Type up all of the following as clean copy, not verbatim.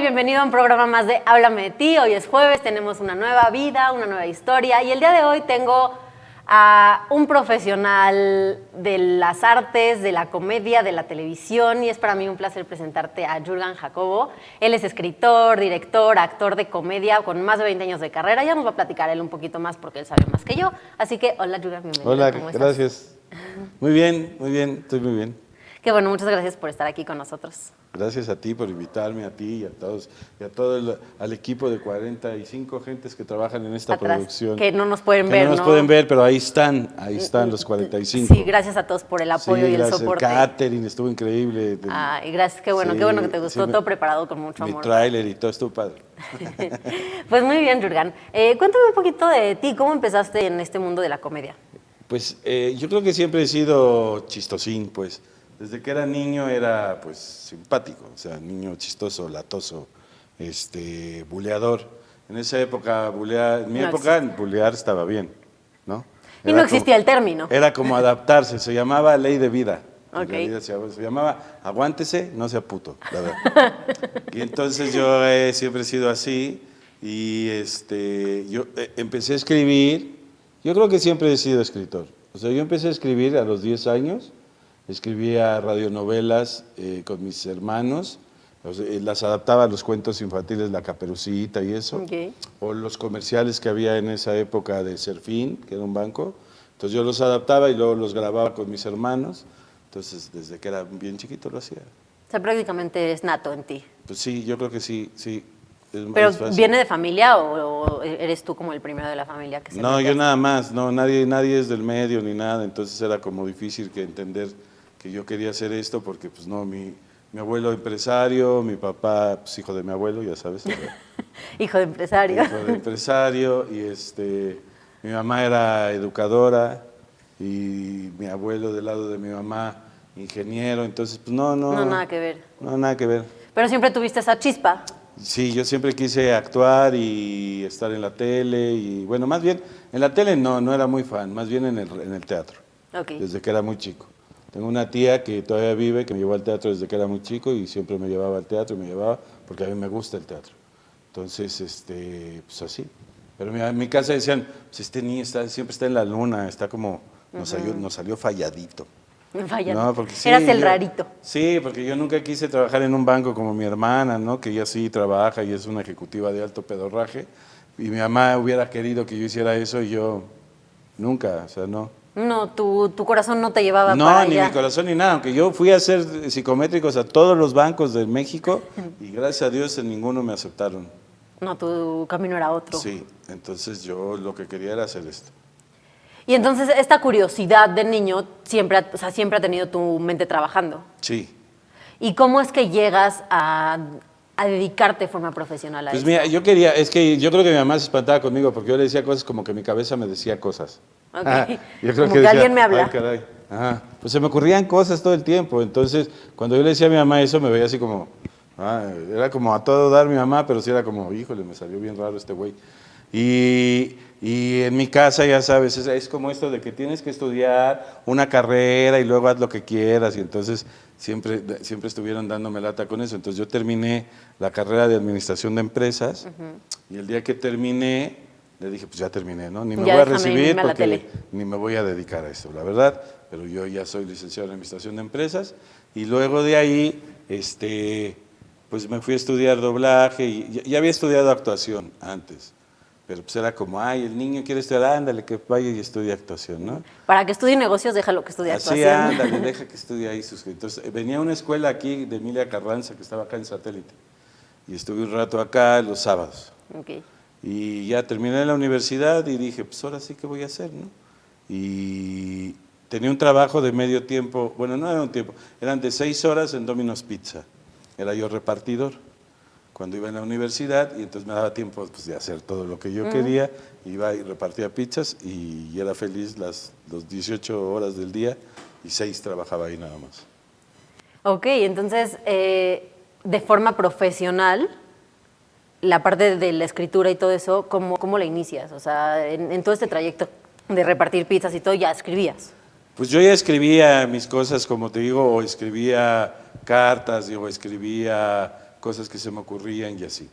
bienvenido a un programa más de Háblame de ti. Hoy es jueves, tenemos una nueva vida, una nueva historia y el día de hoy tengo a un profesional de las artes, de la comedia, de la televisión y es para mí un placer presentarte a Jürgen Jacobo. Él es escritor, director, actor de comedia con más de 20 años de carrera. Ya nos va a platicar él un poquito más porque él sabe más que yo. Así que, hola Jürgen, bienvenido. Hola, ¿Cómo estás? gracias. Muy bien, estoy muy bien. Qué bueno, muchas gracias por estar aquí con nosotros. Gracias a ti por invitarme, a ti y a todos, y a todo al equipo de 45 gentes que trabajan en esta Atrás, producción. que no nos pueden que ver, no nos pueden ver, pero ahí están los 45. Sí, gracias a todos por el apoyo y el soporte. El catering estuvo increíble. Y gracias, qué bueno que te gustó, todo preparado con mucho mi amor. Mi tráiler y todo estuvo padre. Pues muy bien, Jürgen. Cuéntame un poquito de ti, ¿cómo empezaste en este mundo de la comedia? Pues yo creo que siempre he sido chistosín, pues. Desde que era niño era pues simpático, o sea, niño chistoso, latoso, buleador. En esa época, en mi época, bulear estaba bien, ¿no? Y no existía el término. Era como adaptarse, se llamaba ley de vida. Okay. Se llamaba aguántese, no sea puto, la verdad. Y entonces yo siempre he sido así y yo empecé a escribir, yo creo que siempre he sido escritor. O sea, yo empecé a escribir a los 10 años. Escribía radionovelas con mis hermanos, las adaptaba a los cuentos infantiles, La Caperucita y eso, o los comerciales que había en esa época de Serfín, que era un banco. Entonces yo los adaptaba y luego los grababa con mis hermanos. Entonces desde que era bien chiquito lo hacía. O sea, prácticamente es nato en ti. Pues sí, yo creo que sí. ¿Pero viene de familia o eres tú como el primero de la familia que se No, yo nada más, no, nadie es del medio ni nada, entonces era como difícil que entender que yo quería hacer esto porque pues no, mi abuelo empresario, mi papá pues hijo de mi abuelo, ya sabes. Hijo de empresario. Hijo de empresario y mi mamá era educadora y mi abuelo del lado de mi mamá ingeniero, entonces pues no, nada que ver. No, nada que ver. Pero siempre tuviste esa chispa. Sí, yo siempre quise actuar y estar en la tele y bueno, más bien en la tele no era muy fan, más bien en el teatro, desde que era muy chico. Tengo una tía que todavía vive, que me llevó al teatro desde que era muy chico y siempre me llevaba al teatro, porque a mí me gusta el teatro. Entonces, pues así. Pero en mi casa decían, pues este niño siempre está en la luna, está como, nos salió falladito. No, porque sí, eras el rarito. Sí, porque yo nunca quise trabajar en un banco como mi hermana, ¿no? Que ella sí trabaja y es una ejecutiva de alto pedorraje. Y mi mamá hubiera querido que yo hiciera eso y yo nunca, o sea, no. No, tu corazón no te llevaba para allá. No, ni mi corazón ni nada, aunque yo fui a hacer psicométricos a todos los bancos de México y gracias a Dios en ninguno me aceptaron. No, tu camino era otro. Sí, entonces yo lo que quería era hacer esto. Y entonces esta curiosidad de niño siempre ha tenido tu mente trabajando. Sí. ¿Y cómo es que llegas a dedicarte de forma profesional a eso? Pues mira, yo creo que mi mamá se espantaba conmigo porque yo le decía cosas como que mi cabeza me decía cosas. Okay. Yo creo como que decía, alguien me habla. Ay, caray. Ajá. Pues se me ocurrían cosas todo el tiempo. Entonces, cuando yo le decía a mi mamá eso, me veía así como, era como a todo dar mi mamá, pero sí era como, híjole, me salió bien raro este güey. Y en mi casa, ya sabes, es como esto de que tienes que estudiar una carrera y luego haz lo que quieras. Y entonces siempre estuvieron dándome lata con eso. Entonces yo terminé la carrera de administración de empresas y el día que terminé, le dije, pues ya terminé, ¿no? Ni me voy a recibir porque ni me voy a dedicar a esto, la verdad. Pero yo ya soy licenciado en administración de empresas y luego de ahí, pues me fui a estudiar doblaje y ya había estudiado actuación antes. Pero pues era como, el niño quiere estudiar, ándale, que vaya y estudie actuación, ¿no? Para que estudie negocios, déjalo que estudie actuación. Así, ándale, deja que estudie ahí sus... Entonces, venía a una escuela aquí de Emilia Carranza, que estaba acá en Satélite, y estuve un rato acá los sábados. Okay. Y ya terminé la universidad y dije, pues ahora sí, ¿qué voy a hacer, no? Y tenía un trabajo de medio tiempo, bueno, no era un tiempo, eran de 6 horas en Domino's Pizza. Era yo repartidor cuando iba en la universidad y entonces me daba tiempo pues, de hacer todo lo que yo quería, iba y repartía pizzas y era feliz los 18 horas del día y 6 trabajaba ahí nada más. Ok, entonces de forma profesional, la parte de la escritura y todo eso, ¿cómo la inicias? O sea, en todo este trayecto de repartir pizzas y todo, ¿ya escribías? Pues yo ya escribía mis cosas, como te digo, o escribía cartas, o escribía cosas que se me ocurrían y así.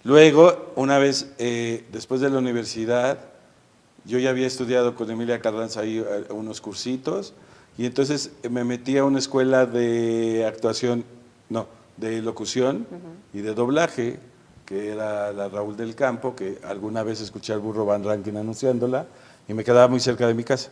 Luego, una vez, después de la universidad, yo ya había estudiado con Emilia Carranza ahí unos cursitos, y entonces me metí a una escuela de actuación, no, de locución y de doblaje, que era la Raúl del Campo, que alguna vez escuché al burro Van Rankin anunciándola, y me quedaba muy cerca de mi casa,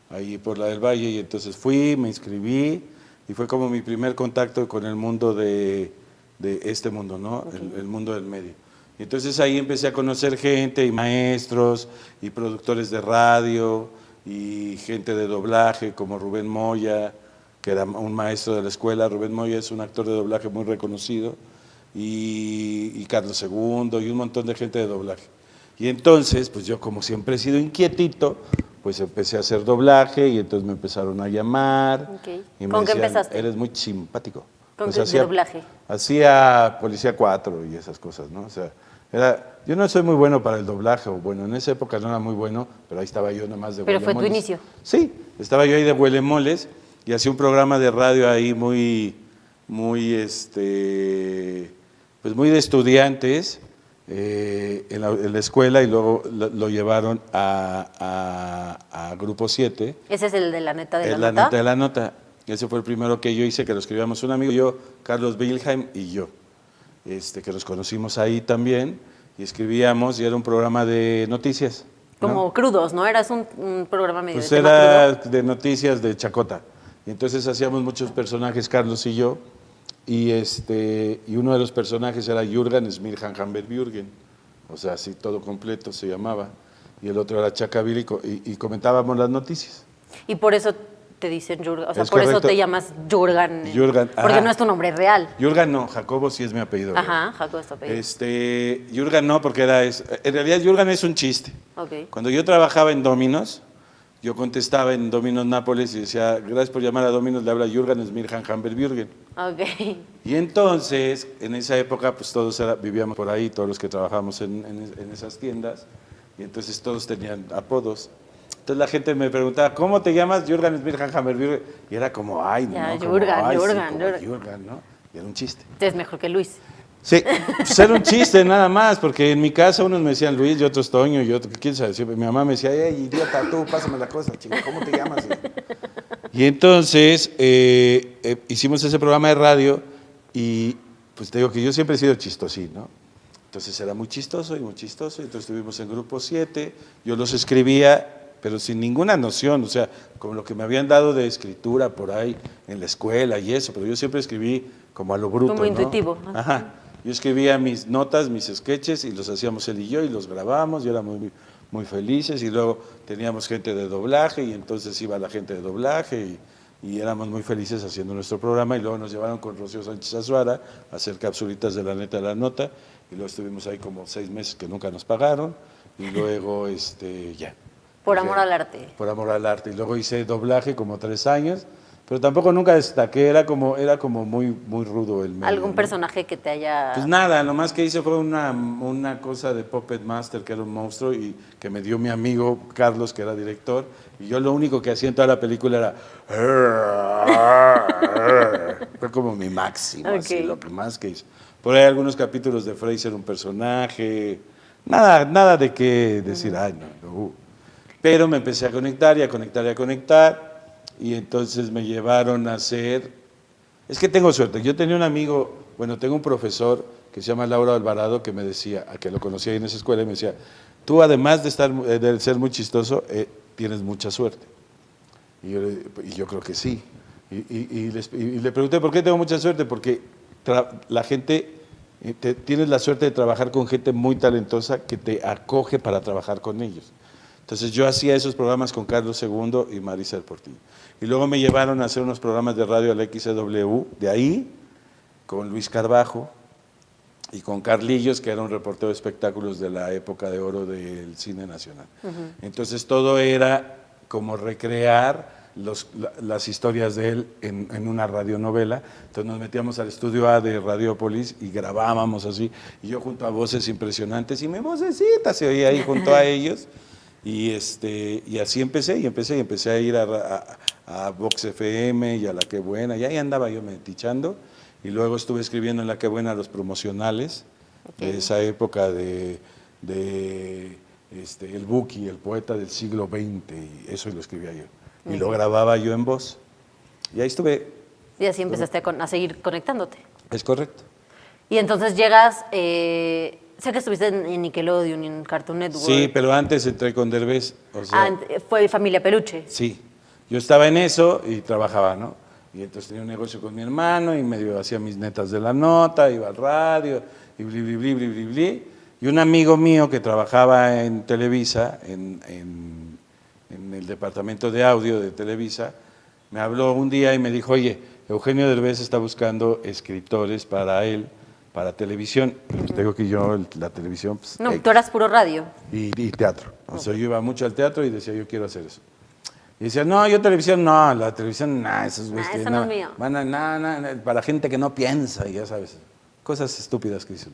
ahí por la del Valle, y entonces fui, me inscribí, y fue como mi primer contacto con el mundo de este mundo, ¿no? Okay. El mundo del medio. Y entonces ahí empecé a conocer gente, y maestros, y productores de radio, y gente de doblaje, como Rubén Moya, que era un maestro de la escuela. Rubén Moya es un actor de doblaje muy reconocido, y Carlos II, y un montón de gente de doblaje. Y entonces, pues yo como siempre he sido inquietito, pues empecé a hacer doblaje, y entonces me empezaron a llamar. Okay. Y me ¿Con qué decían, empezaste? eres muy simpático. ¿Con Pues qué doblaje? Hacía Policía 4 y esas cosas, ¿no? O sea, yo no soy muy bueno para el doblaje, o bueno, en esa época no era muy bueno, pero ahí estaba yo nomás de Pero fue tu huelemoles. inicio. Sí, estaba yo ahí de huelemoles y hacía un programa de radio ahí muy, pues muy de estudiantes en la escuela, y luego lo llevaron a Grupo 7. ¿Ese es el de la neta de la La nota? neta de la nota. Ese fue el primero que yo hice, que lo escribíamos un amigo, yo, Carlos Wilhelm y yo, que los conocimos ahí también, y escribíamos, y era un programa de noticias, ¿no? Como crudos, ¿no? Eras un programa medio Pues de tema era crudo. de noticias de chacota. Y entonces hacíamos muchos personajes, Carlos y yo, y uno de los personajes era Jürgen Smirhan Hamburgen, o sea, así todo completo se llamaba, y el otro era Chacavil, y comentábamos las noticias. Y por eso te dicen Jurgen, o sea, Es por correcto. eso te llamas Jurgen. Jürgen, Porque ajá. no es tu nombre real. Jürgen no, Jacobo sí es mi apellido. Ajá, Jacobo es tu apellido. Jürgen no, porque en realidad Jürgen es un chiste. Ok. Cuando yo trabajaba en Domino's, yo contestaba en Domino's Nápoles y decía, gracias por llamar a Domino's, le habla Jürgen Smirhan Hamburgen. Ok. Y entonces, en esa época, pues todos vivíamos por ahí, todos los que trabajábamos en esas tiendas, y entonces todos tenían apodos. Entonces la gente me preguntaba, ¿cómo te llamas? Jürgen Smirhan Hamburgen. Y era como, ay, Ya, no, como, Jürgen, ay, sí, Jürgen, como Jürgen. Jürgen, ¿no? Y era un chiste. Es mejor que Luis. Sí, pues era un chiste nada más, porque en mi casa unos me decían Luis y otros Toño y otros, ¿quién sabe? Mi mamá me decía, idiota, tú, pásame la cosa, chico, ¿cómo te llamas? Y entonces hicimos ese programa de radio, y pues te digo que yo siempre he sido chistosín, ¿no? Entonces era muy chistoso, y entonces estuvimos en Grupo 7, yo los escribía, pero sin ninguna noción, o sea, como lo que me habían dado de escritura por ahí en la escuela y eso, pero yo siempre escribí como a lo bruto, Como ¿no? intuitivo. Ajá. Yo escribía mis notas, mis sketches, y los hacíamos él y yo, y los grabábamos, y éramos muy felices, y luego teníamos gente de doblaje, y entonces iba la gente de doblaje, y éramos muy felices haciendo nuestro programa, y luego nos llevaron con Rocío Sánchez Azuara a hacer capsulitas de la neta de la nota, y luego estuvimos ahí como 6 meses que nunca nos pagaron, y luego ya. Por amor al arte. Por amor al arte, y luego hice doblaje como 3 años, pero tampoco nunca destaqué, era como muy rudo el medio, ¿Algún ¿no? personaje que te haya...? Pues nada, lo más que hice fue una cosa de Puppet Master, que era un monstruo, y que me dio mi amigo Carlos, que era director, y yo lo único que hacía en toda la película era... Fue como mi máximo, Ok. así, lo que más que hice. Por ahí algunos capítulos de Fraser, un personaje, nada de qué decir, ay, no. Pero me empecé a conectar, y entonces me llevaron a hacer... Es que tengo suerte. Yo tenía un amigo, tengo un profesor que se llama Laura Alvarado, que me decía, a que lo conocía ahí en esa escuela, y me decía, tú además de ser muy chistoso, tienes mucha suerte. Y yo creo que sí. Y le pregunté, ¿por qué tengo mucha suerte? Porque la gente, tienes la suerte de trabajar con gente muy talentosa que te acoge para trabajar con ellos. Entonces yo hacía esos programas con Carlos II y Marisa Portillo. Y luego me llevaron a hacer unos programas de radio al XCW, de ahí, con Luis Carbajo y con Carlillos, que era un reportero de espectáculos de la época de oro del cine nacional. Entonces todo era como recrear las historias de él en una radionovela. Entonces nos metíamos al estudio A de Radiópolis y grabábamos así, y yo junto a voces impresionantes, y mi vocecita se oía ahí junto a ellos. Y así empecé a ir a Vox FM y a La Qué Buena, y ahí andaba yo metichando, Y luego estuve escribiendo en La Qué Buena los promocionales de esa época El Buki, el poeta del siglo XX, y eso lo escribía yo. Y lo grababa yo en voz. Y ahí estuve. Y así empezaste a seguir conectándote. Es correcto. Y entonces llegas, sé que estuviste en Nickelodeon y en Cartoon Network. Sí, pero antes entré con Derbez. O sea, fue Familia Peluche. sí, yo estaba en eso y trabajaba, ¿no? Y entonces tenía un negocio con mi hermano y medio hacía mis netas de la nota, iba al radio y bli, bli, bli, bli, bli, bli. Y un amigo mío que trabajaba en Televisa, en el departamento de audio de Televisa, me habló un día y me dijo, oye, Eugenio Derbez está buscando escritores para él, para televisión. Pues tengo que yo, la televisión... Pues, No, tú eras puro radio. y teatro. O sea, yo iba mucho al teatro y decía, yo quiero hacer eso. Y decía, no, yo televisión, no, la televisión, esos güeyes que eso no es mío. para gente que no piensa, y ya sabes, cosas estúpidas que dicen.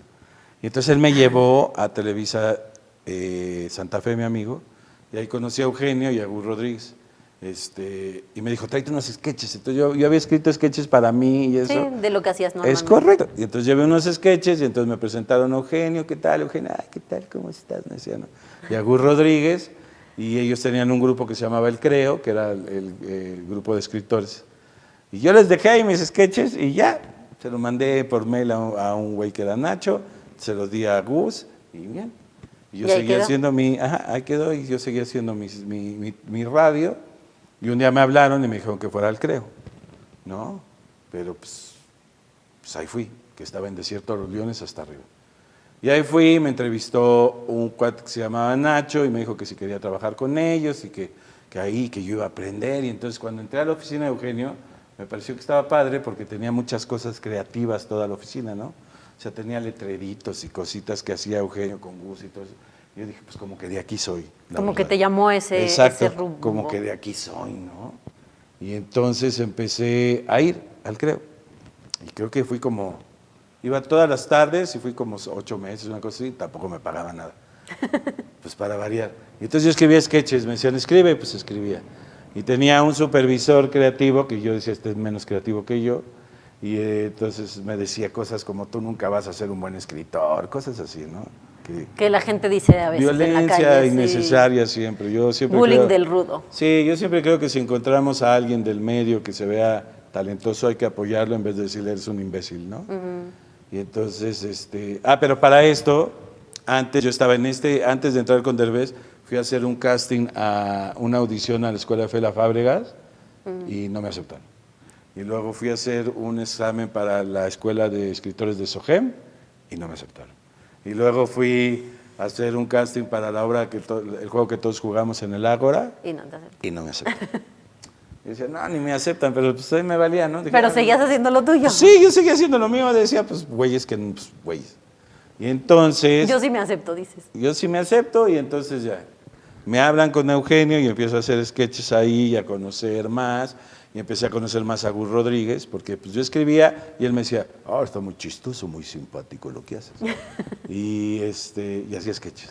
Y entonces él me llevó a Televisa Santa Fe, mi amigo, y ahí conocí a Eugenio y a Gus Rodríguez. Y me dijo, tráete unos sketches. Entonces yo había escrito sketches para mí y eso. Sí, de lo que hacías normalmente. Es correcto. Y entonces llevé unos sketches y entonces me presentaron a Eugenio, ¿qué tal, Eugenio? Ay, ¿qué tal? ¿Cómo estás? Me decía, ¿no? Y a Gus Rodríguez, y ellos tenían un grupo que se llamaba El Creo, que era el grupo de escritores. Y yo les dejé ahí mis sketches y ya, se los mandé por mail a un güey que era Nacho, se los di a Gus y bien. Y yo seguía haciendo ahí quedó, y yo seguía haciendo mi radio. Y un día me hablaron y me dijeron que fuera al Creo, ¿no? Pero pues ahí fui, que estaba en Desierto de los Leones hasta arriba. Y ahí fui, me entrevistó un cuate que se llamaba Nacho y me dijo que si quería trabajar con ellos y que yo iba a aprender. Y entonces cuando entré a la oficina de Eugenio, me pareció que estaba padre porque tenía muchas cosas creativas toda la oficina, ¿no? O sea, tenía letreritos y cositas que hacía Eugenio con Gus y todo eso. Yo dije, pues como que de aquí soy. Como que te llamó ese rumbo. Como que de aquí soy, ¿no? Y entonces empecé a ir al Creo. Y creo que fui como, iba todas las tardes y fui como 8 meses, una cosa así, tampoco me pagaba nada. Pues para variar. Y entonces yo escribía sketches, me decían, escribe, pues escribía. Y tenía un supervisor creativo, que yo decía, este es menos creativo que yo, y entonces me decía cosas como, tú nunca vas a ser un buen escritor, cosas así, ¿no? Que la gente dice a veces violencia en la calle, innecesaria siempre. Yo siempre bullying del rudo. Sí, yo siempre creo que si encontramos a alguien del medio que se vea talentoso hay que apoyarlo en vez de decirle eres un imbécil, ¿no? Y entonces, pero para esto, antes yo estaba antes de entrar con Derbez, fui a hacer un casting a una audición a la Escuela de Fela Fábregas y no me aceptaron. Y luego fui a hacer un examen para la Escuela de Escritores de SOGEM y no me aceptaron. Y luego fui a hacer un casting para la obra, el juego que todos jugamos en el Ágora. Y no me aceptaron. Y decía, no, ni me aceptan, pero pues ahí me valía, ¿no? Dije, pero seguías haciendo lo tuyo. Pues, sí, yo seguía haciendo lo mío. Decía, pues güeyes. Y entonces... Yo sí me acepto, dices. Yo sí me acepto y entonces ya. Me hablan con Eugenio y empiezo a hacer sketches ahí y a conocer más. Y empecé a conocer más a Gus Rodríguez, porque pues yo escribía y él me decía, está muy chistoso, muy simpático lo que haces. y hacía sketches.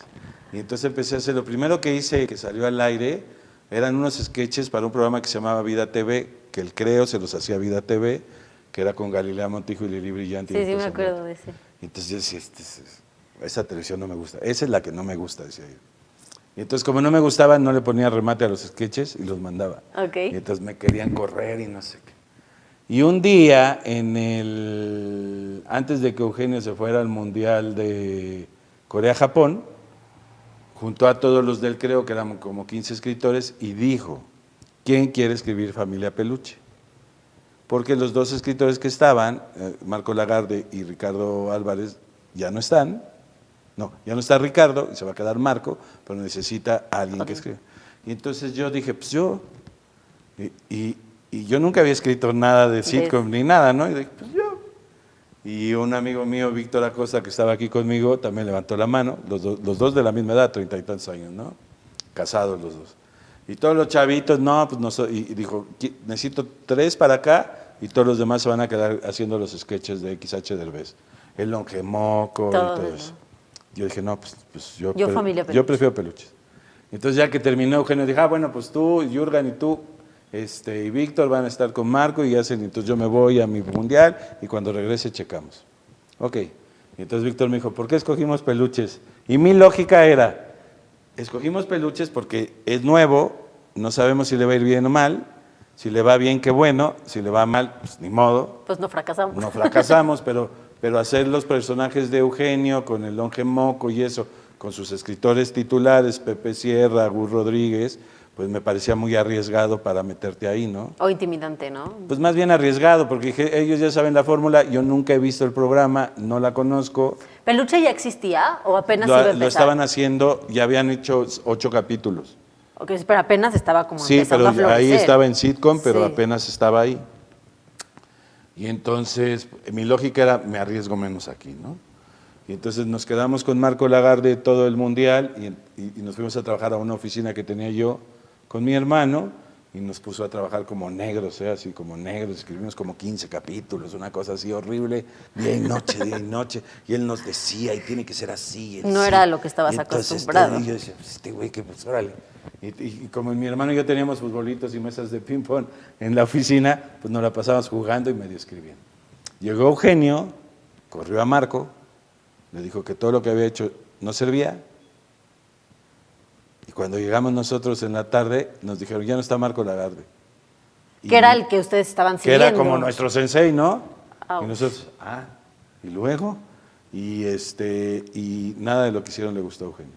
Y entonces empecé a hacer, lo primero que hice, que salió al aire, eran unos sketches para un programa que se llamaba Vida TV, que el Creo se los hacía Vida TV, que era con Galilea Montijo y Lili Brillante. Sí, me acuerdo de ese. Y entonces yo decía, esa televisión no me gusta, esa es la que no me gusta, decía yo. Y entonces, como no me gustaba, no le ponía remate a los sketches y los mandaba. Okay. Y entonces me querían correr y no sé qué. Y un día, antes de que Eugenio se fuera al Mundial de Corea-Japón, juntó a todos los del Creo, que eran como 15 escritores, y dijo, ¿quién quiere escribir Familia Peluche? Porque los dos escritores que estaban, Marco Lagarde y Ricardo Álvarez, ya no están. No, ya no está Ricardo y se va a quedar Marco, pero necesita a alguien que escriba. Y entonces yo dije, pues yo. Y yo nunca había escrito nada de sitcom ni nada, ¿no? Y dije, pues yo. Y un amigo mío, Víctor Acosta, que estaba aquí conmigo, también levantó la mano, los dos de la misma edad, 30 y tantos años, ¿no? Casados los dos. Y todos los chavitos, no, pues no soy. Y dijo, necesito 3 para acá y todos los demás se van a quedar haciendo los sketches de XH Derbez. El Longemoco y todo eso. Yo dije, no, pues yo prefiero peluches. Entonces ya que terminó Eugenio, dije, bueno, pues tú, Jürgen y tú, y Víctor van a estar con Marco y hacen, entonces yo me voy a mi mundial y cuando regrese checamos. Ok, y entonces Víctor me dijo, ¿por qué escogimos peluches? Y mi lógica era, escogimos peluches porque es nuevo, no sabemos si le va a ir bien o mal, si le va bien, qué bueno, si le va mal, pues ni modo. Pues no fracasamos. No fracasamos, pero hacer los personajes de Eugenio con el Longe Moco y eso, con sus escritores titulares, Pepe Sierra, Gus Rodríguez, pues me parecía muy arriesgado para meterte ahí, ¿no? O intimidante, ¿no? Pues más bien arriesgado, porque dije, ellos ya saben la fórmula, yo nunca he visto el programa, no la conozco. ¿Peluche ya existía o apenas iba a empezar? Lo estaban haciendo, ya habían hecho 8 capítulos. Ok, pero apenas estaba como Sí, empezando pero a florecer. ahí estaba en sitcom, pero Sí. apenas estaba ahí. Y entonces mi lógica era, me arriesgo menos aquí, ¿no? Y entonces nos quedamos con Marco Lagarde todo el mundial y nos fuimos a trabajar a una oficina que tenía yo con mi hermano y nos puso a trabajar como negros, así como negros, escribimos como 15 capítulos, una cosa así horrible, día y noche, y él nos decía, y tiene que ser así. No sí. era lo que estabas Y entonces, acostumbrado. Y yo decía, pues güey, que pues órale. Y como mi hermano y yo teníamos futbolitos y mesas de ping-pong en la oficina, pues nos la pasábamos jugando y medio escribiendo. Llegó Eugenio, corrió a Marco, le dijo que todo lo que había hecho no servía. Y cuando llegamos nosotros en la tarde, nos dijeron, ya no está Marco Lagarde. Que era el que ustedes estaban Que siguiendo. era como nuestro sensei, ¿no? Ouch. Y nosotros, y luego, y nada de lo que hicieron le gustó a Eugenio.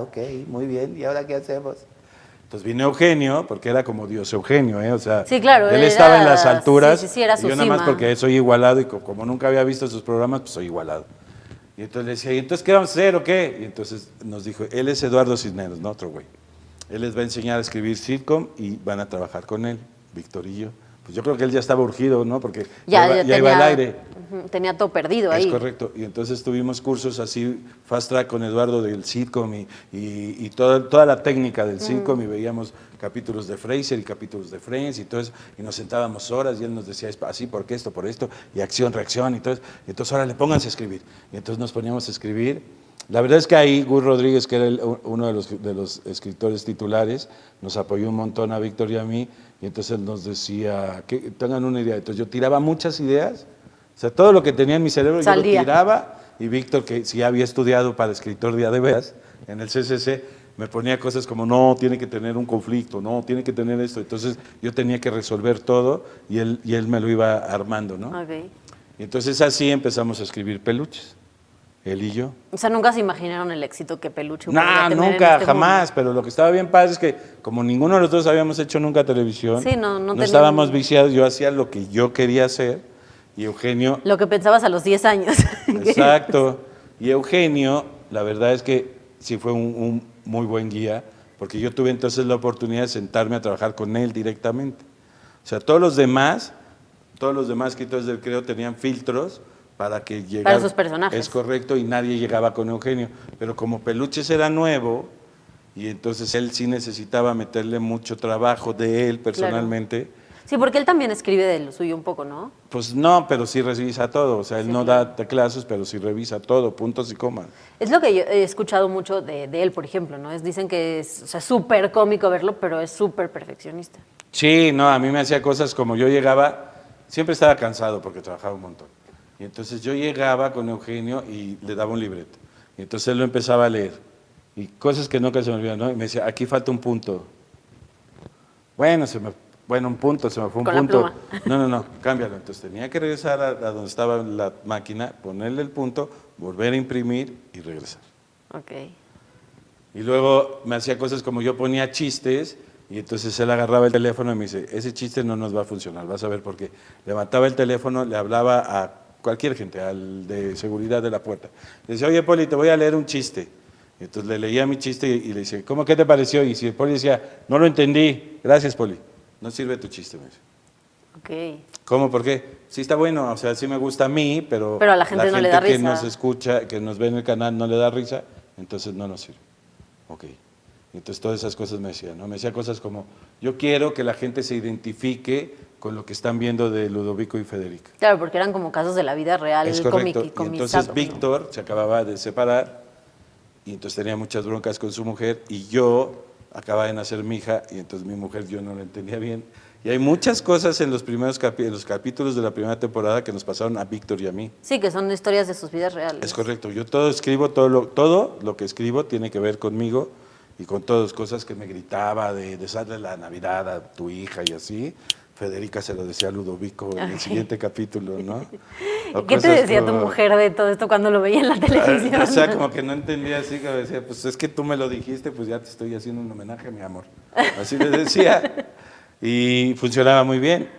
Ok, muy bien, ¿y ahora qué hacemos? Entonces vino Eugenio, porque era como Dios Eugenio, o sea, Sí, claro, él era- estaba en las alturas, sí, era su y yo nada más cima. porque soy igualado, y como nunca había visto sus programas, pues soy igualado. Y entonces le decía, ¿y entonces qué vamos a hacer o qué? Y entonces nos dijo, él es Eduardo Cisneros, no otro güey. Él les va a enseñar a escribir sitcom y van a trabajar con él, Víctor y yo. Pues yo creo que él ya estaba urgido, ¿no? Porque ya iba al aire. Tenía todo perdido ahí. Es correcto. Y entonces tuvimos cursos así, fast track con Eduardo del sitcom y toda la técnica del sitcom y veíamos capítulos de Frasier y capítulos de Friends y todo eso. Y nos sentábamos horas y él nos decía, así, por esto, y acción, reacción y todo eso. Y entonces ahora le pónganse a escribir. Y entonces nos poníamos a escribir. La verdad es que ahí Gus Rodríguez, que era uno de los escritores titulares, nos apoyó un montón a Víctor y a mí. Y entonces nos decía, que tengan una idea. Entonces yo tiraba muchas ideas. O sea, todo lo que tenía en mi cerebro yo lo tiraba y Víctor, que sí había estudiado para escritor de veras en el CCC, me ponía cosas como, no, tiene que tener un conflicto, no, tiene que tener esto. Entonces yo tenía que resolver todo y él me lo iba armando, ¿no? Ok. Y entonces así empezamos a escribir peluches, él y yo. O sea, nunca se imaginaron el éxito que Peluche No, podría tener nunca, en este jamás, mundo. pero lo que estaba bien padre es que como ninguno de los dos habíamos hecho nunca televisión, Sí, no teníamos- estábamos viciados, yo hacía lo que yo quería hacer y Eugenio... Lo que pensabas a los 10 años. Exacto. Y Eugenio, la verdad es que sí fue un muy buen guía, porque yo tuve entonces la oportunidad de sentarme a trabajar con él directamente. O sea, todos los demás escritores del Creo tenían filtros para que llegara. Para sus personajes. Es correcto, y nadie llegaba con Eugenio. Pero como Peluches era nuevo, y entonces él sí necesitaba meterle mucho trabajo de él personalmente. Sí, porque él también escribe de lo suyo un poco, ¿no? Pues no, pero sí revisa todo. O sea, él Sí, no claro. da teclazos, pero sí revisa todo, puntos y comas. Es lo que yo he escuchado mucho de él, por ejemplo, ¿no? Dicen que es, o sea, súper cómico verlo, pero es súper perfeccionista. Sí, no, a mí me hacía cosas como yo llegaba, siempre estaba cansado porque trabajaba un montón. Y entonces yo llegaba con Eugenio y le daba un libreto. Y entonces él lo empezaba a leer. Y cosas que nunca se me olvidan, ¿no? Y me decía, aquí falta un punto. Un punto, se me fue un Con la punto. pluma. No, cámbialo. Entonces tenía que regresar a donde estaba la máquina, ponerle el punto, volver a imprimir y regresar. Ok. Y luego me hacía cosas como yo ponía chistes y entonces él agarraba el teléfono y me dice, ese chiste no nos va a funcionar, vas a ver por qué. Levantaba el teléfono, le hablaba a cualquier gente, al de seguridad de la puerta. Le decía, oye, Poli, te voy a leer un chiste. Y entonces le leía mi chiste y le decía, ¿cómo qué te pareció? Y si el Poli decía, no lo entendí, gracias, Poli, no sirve tu chiste, me dice. Ok. ¿Cómo? ¿Por qué? Sí está bueno, o sea, sí me gusta a mí, pero a la gente no le da que risa. nos escucha, que nos ve en el canal no le da risa, entonces no nos sirve. Ok. Entonces todas esas cosas me decía, ¿no? Me decía cosas como, yo quiero que la gente se identifique con lo que están viendo de Ludovico y Federica. Claro, porque eran como casos de la vida real, Es correcto. Y entonces comizados, ¿no? Víctor se acababa de separar y entonces tenía muchas broncas con su mujer y yo acaba de nacer mi hija y entonces mi mujer yo no la entendía bien. Y hay muchas cosas en los primeros los capítulos de la primera temporada que nos pasaron a Víctor y a mí. Sí, que son historias de sus vidas reales. Es correcto, yo todo escribo, todo lo que escribo tiene que ver conmigo y con todas cosas que me gritaba de desearle la Navidad a tu hija y así. Federica se lo decía a Ludovico en el siguiente capítulo, ¿no? O ¿Qué te cosas decía tu mujer de todo esto cuando lo veía en la televisión? O sea, como que no entendía así, que decía, pues es que tú me lo dijiste, pues ya te estoy haciendo un homenaje, mi amor. Así le decía. Y funcionaba muy bien.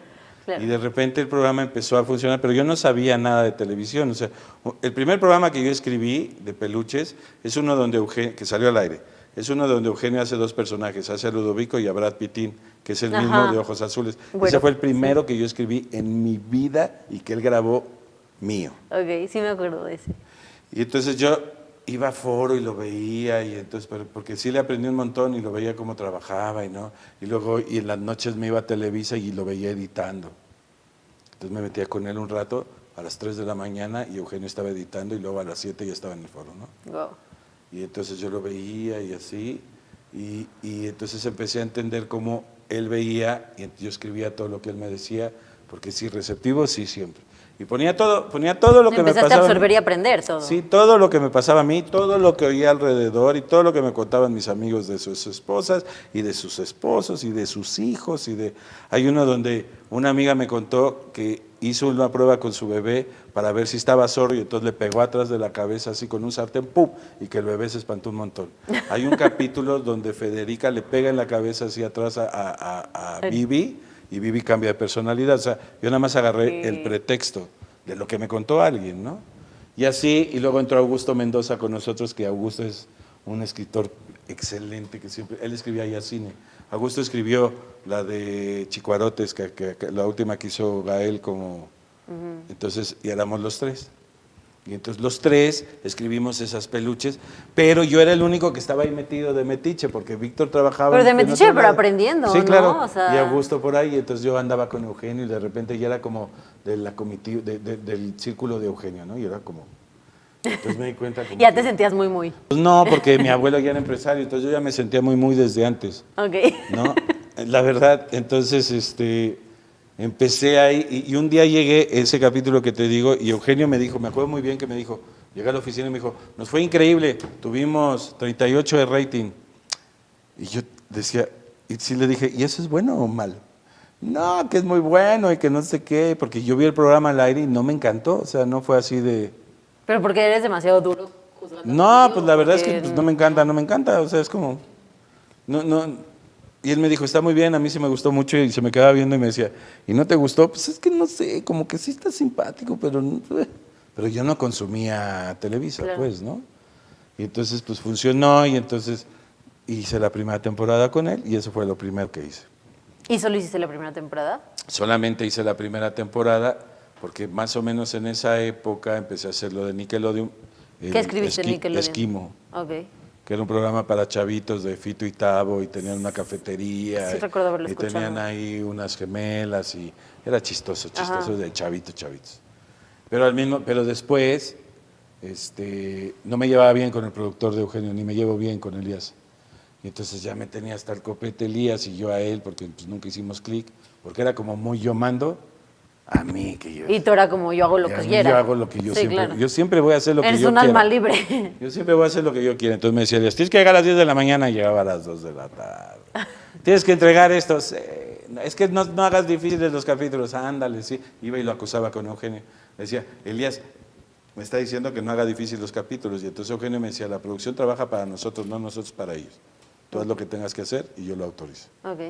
Claro. Y de repente el programa empezó a funcionar, pero yo no sabía nada de televisión. O sea, el primer programa que yo escribí de peluches es uno donde Eugenio, que salió al aire, es uno donde Eugenio hace dos personajes, hace a Ludovico y a Brad Pittin, que es el mismo de ojos azules. Bueno, ese fue el primero que yo escribí en mi vida y que él grabó mío. Ok, sí me acuerdo de ese. Y entonces yo iba a foro y lo veía, y entonces, porque sí le aprendí un montón y lo veía cómo trabajaba y no. Y luego, y en las noches me iba a Televisa y lo veía editando. Entonces me metía con él un rato a las 3 de la mañana y Eugenio estaba editando y luego a las 7 ya estaba en el foro, ¿no? Wow. Y entonces yo lo veía y así, y entonces empecé a entender cómo él veía y yo escribía todo lo que él me decía, porque sí, receptivo, sí, siempre. Y ponía todo lo que me pasaba. Empezaste a absorber y aprender todo. Sí, todo lo que me pasaba a mí, todo lo que oía alrededor y todo lo que me contaban mis amigos de sus esposas y de sus esposos y de sus hijos. Hay uno donde una amiga me contó que hizo una prueba con su bebé para ver si estaba sordo y entonces le pegó atrás de la cabeza así con un sartén, ¡pum! Y que el bebé se espantó un montón. Hay un capítulo donde Federica le pega en la cabeza así atrás a Vivi y Vivi cambia de personalidad. O sea, yo nada más agarré el pretexto de lo que me contó alguien, ¿no? Y así, y luego entró Augusto Mendoza con nosotros, que Augusto es un escritor excelente, que siempre, él escribía ya cine. Augusto escribió la de Chicuarotes, que la última que hizo Gael como... Entonces, y éramos los tres. Y entonces los tres escribimos esas peluches, pero yo era el único que estaba ahí metido de metiche, porque Víctor trabajaba... Pero de en metiche, otro pero lado. aprendiendo, Sí, claro, ¿no? O sea... y Augusto por ahí, y entonces yo andaba con Eugenio y de repente ya era como de la comitiva, del círculo de Eugenio, ¿no? Y era como... Entonces me di cuenta como... Ya te sentías muy. Pues no, porque mi abuelo ya era empresario, entonces yo ya me sentía muy desde antes, Ok. ¿no? La verdad, entonces, empecé ahí y un día llegué, ese capítulo que te digo, y Eugenio me dijo, me acuerdo muy bien que me dijo, llegué a la oficina y me dijo, nos fue increíble, tuvimos 38 de rating. Y yo decía, y sí le dije, ¿y eso es bueno o malo? No, que es muy bueno y que no sé qué, porque yo vi el programa al aire y no me encantó, o sea, no fue así de... Pero porque eres demasiado duro juzgando. No, pues la verdad es que pues, no me encanta, o sea, es como... No. Y él me dijo, está muy bien, a mí sí me gustó mucho y se me quedaba viendo y me decía, ¿y no te gustó? Pues es que no sé, como que sí está simpático, pero yo no consumía Televisa, claro. Pues, ¿no? Y entonces, pues funcionó y entonces hice la primera temporada con él y eso fue lo primero que hice. ¿Y solo hiciste la primera temporada? Solamente hice la primera temporada porque más o menos en esa época empecé a hacer lo de Nickelodeon. ¿Qué escribiste en Nickelodeon? Esquimo. Ok. Que era un programa para chavitos de Fito y Tabo y tenían una cafetería. Sí, recuerdo haberlo y escuchado. tenían ahí unas gemelas y era chistoso Ajá. de chavitos. Pero después no me llevaba bien con el productor de Eugenio, ni me llevo bien con Elías. Y entonces ya me tenía hasta el copete Elías y yo a él, porque pues, nunca hicimos clic, porque era como muy yo mando. A mí que yo... Y tú era como yo hago lo que quiera. Yo hago lo que yo sí, siempre... Claro. Yo siempre voy a hacer lo que yo Eres quiera. un alma libre. Yo siempre voy a hacer lo que yo quiera. Entonces me decía, Elías, tienes que llegar a las 10 de la mañana y llegaba a las 2 de la tarde. Tienes que entregar esto. Es que no hagas difíciles los capítulos. Ándale, sí. Iba y lo acusaba con Eugenio. Le decía, Elías, me está diciendo que no haga difíciles los capítulos. Y entonces Eugenio me decía, la producción trabaja para nosotros, no nosotros para ellos. Tú haz lo que tengas que hacer y yo lo autorizo. Ok.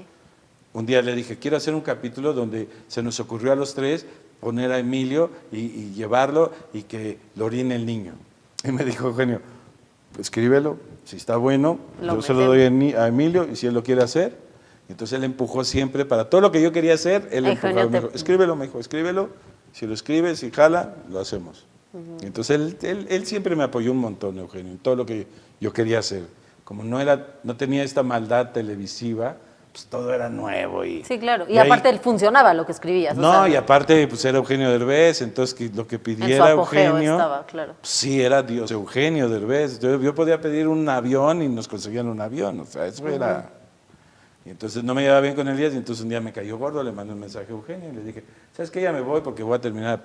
Un día le dije, quiero hacer un capítulo donde se nos ocurrió a los tres poner a Emilio y llevarlo y que lo orine el niño. Y me dijo Eugenio, pues escríbelo, si está bueno, yo se lo doy a Emilio y si él lo quiere hacer. Y entonces él empujó siempre para todo lo que yo quería hacer, él empujó, me dijo, escríbelo, si lo escribes y jala, lo hacemos. Y entonces él siempre me apoyó un montón, Eugenio, en todo lo que yo quería hacer. Como no tenía esta maldad televisiva, pues todo era nuevo. Sí, claro. Y ahí- aparte funcionaba lo que escribías. o no, sea, y aparte pues era Eugenio Derbez, entonces lo que en su pidiera apogeo Eugenio, estaba, claro. pues, sí, era Dios Eugenio Derbez. Entonces, yo podía pedir un avión y nos conseguían un avión, o sea, eso era... Y entonces no me llevaba bien con Elías y entonces un día me cayó gordo, le mandé un mensaje a Eugenio y le dije, ¿sabes qué? Ya me voy porque voy a terminar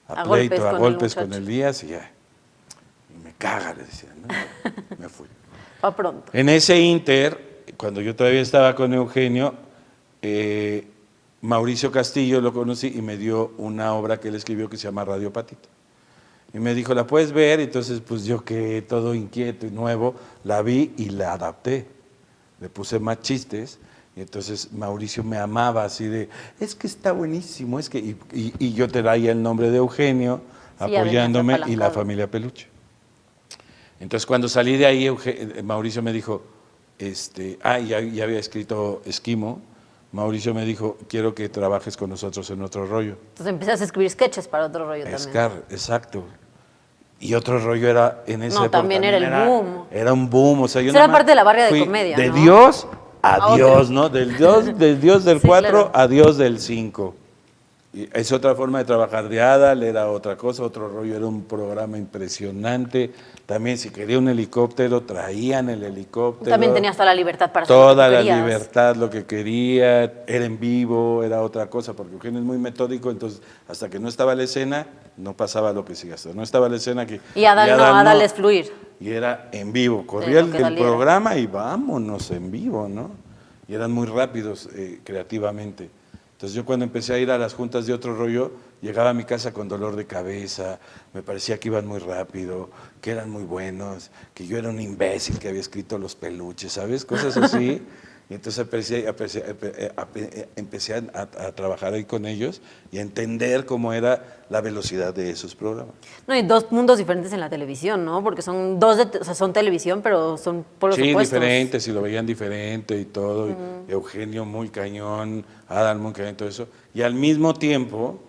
A pleito, golpes a con el golpes con muchacho. Elías y ya. Y me caga, le decía, ¿no? Me fui. Pa' pronto. En ese inter, cuando yo todavía estaba con Eugenio, Mauricio Castillo lo conocí y me dio una obra que él escribió que se llama Radio Patito. Y me dijo, ¿la puedes ver? Y entonces, pues yo que todo inquieto y nuevo, la vi y la adapté. Le puse más chistes y entonces Mauricio me amaba así de, es que está buenísimo, es que... Y yo te traía el nombre de Eugenio Sí, ya venías apoyándome y la apalancado. familia Peluche. Entonces cuando salí de ahí, Mauricio me dijo, ya había escrito Esquimo, Mauricio me dijo, quiero que trabajes con nosotros en Otro Rollo. Entonces empezaste a escribir sketches para Otro Rollo también. Scar, exacto. Y Otro Rollo era en esa No, época. también era el boom. Era un boom, o sea, yo Eso era nada más parte de la barra de fui comedia, de ¿no? Dios a A Dios, otro. ¿no? Del Dios del Sí, 4 claro. a Dios del 5. Y es otra forma de trabajar de Adal, era otra cosa, Otro Rollo era un programa impresionante. También si quería un helicóptero, traían el helicóptero. También tenías toda la libertad para hacer lo Toda que la querías. libertad, lo que quería, era en vivo, era otra cosa, porque Eugenio es muy metódico, entonces hasta que no estaba la escena, no pasaba lo que sigue, hasta no estaba la escena que... Y Adal no, Adal es fluir. Y era en vivo, corría lo que el saliera. programa y vámonos en vivo, ¿no? Y eran muy rápidos creativamente. Entonces yo cuando empecé a ir a las juntas de Otro Rollo, llegaba a mi casa con dolor de cabeza, me parecía que iban muy rápido, que eran muy buenos, que yo era un imbécil que había escrito Los Peluches, ¿sabes? Cosas así. Y entonces empecé a trabajar ahí con ellos y a entender cómo era la velocidad de esos programas. No, y dos mundos diferentes en la televisión, ¿no? Porque son o sea, son televisión, pero son polos Sí, opuestos. diferentes, y lo veían diferente y todo. Y Eugenio muy cañón, Adal muy cañón, todo eso. Y al mismo tiempo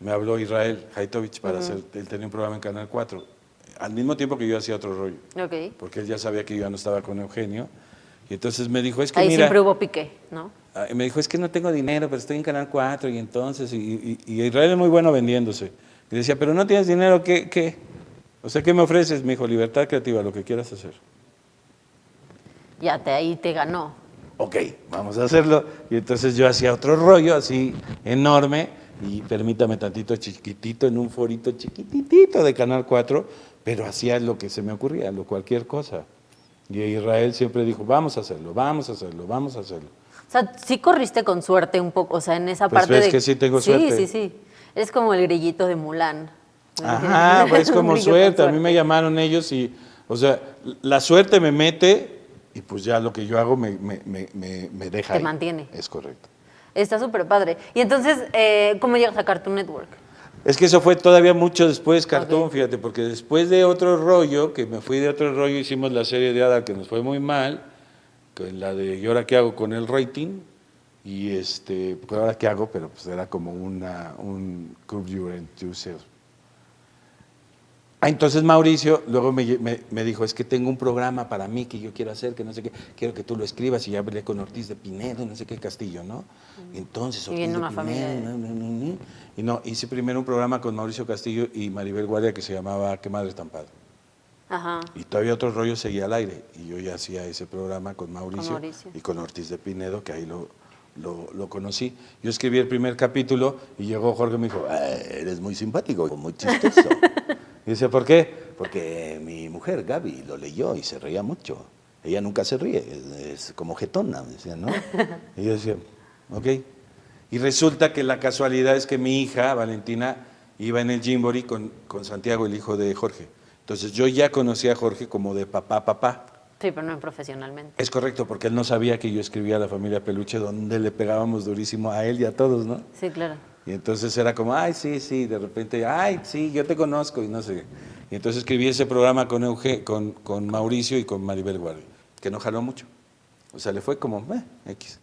me habló Israel Haitovich para hacer, él tenía un programa en Canal 4, al mismo tiempo que yo hacía Otro Rollo, Ok. porque él ya sabía que yo ya no estaba con Eugenio. Y entonces me dijo, es que Ahí mira, siempre hubo pique, ¿no? me dijo, es que no tengo dinero, pero estoy en Canal 4 y entonces, y Israel es muy bueno vendiéndose. Y decía, pero no tienes dinero, ¿qué? O sea, ¿qué me ofreces? Me dijo, libertad creativa, lo que quieras hacer. Ahí te ganó. Ok, vamos a hacerlo. Y entonces yo hacía Otro Rollo así enorme, y permítame tantito chiquitito, en un forito chiquitito de Canal 4, pero hacía lo que se me ocurría, cualquier cosa. Y Israel siempre dijo, vamos a hacerlo, vamos a hacerlo, vamos a hacerlo. O sea, sí corriste con suerte un poco, o sea, en esa Pues parte ves de... que sí tengo suerte. Sí. Eres como el grillito de Mulan. Ajá, pues Un como grillo con suerte. A mí me llamaron ellos y, o sea, la suerte me mete y pues ya lo que yo hago me deja Te ahí. mantiene. Es correcto. Está súper padre. Y entonces, ¿cómo llegas a Cartoon Network? Es que eso fue todavía mucho después, Cartón, Ok. fíjate, porque después de Otro Rollo, que me fui de Otro Rollo, hicimos la serie de Ada que nos fue muy mal, con la de ¿y ahora qué hago con el rating? Y pues ahora qué hago, pero pues era como un Curb Your Enthusiasm. Entonces Mauricio luego me dijo, es que tengo un programa para mí que yo quiero hacer, que no sé qué, quiero que tú lo escribas, y ya hablé con Ortiz de Pinedo, no sé qué Castillo, ¿no? Entonces, Y Ortiz viene de una familia Pinedo, y no, hice primero un programa con Mauricio Castillo y Maribel Guardia que se llamaba Qué Madre Estampado. Ajá. Y todavía Otro Rollo seguía al aire, y yo ya hacía ese programa con Mauricio, Mauricio. y con Ortiz de Pinedo, que ahí lo conocí. Yo escribí el primer capítulo y llegó Jorge y me dijo, eres muy simpático, muy chistoso. Y decía, ¿por qué? Porque mi mujer, Gaby, lo leyó y se reía mucho. Ella nunca se ríe, es como jetona, decía, ¿no? Y yo decía, ok. Y resulta que la casualidad es que mi hija, Valentina, iba en el Gymboree con Santiago, el hijo de Jorge. Entonces yo ya conocía a Jorge como de papá. Sí, pero no profesionalmente. Es correcto, porque él no sabía que yo escribía a La Familia Peluche, donde le pegábamos durísimo a él y a todos, ¿no? Sí, claro. Y entonces era como, ay, sí, de repente, ay, sí, yo te conozco y no sé. Y entonces escribí ese programa con Mauricio y con Maribel Guardia, que no jaló mucho. O sea, le fue como, X.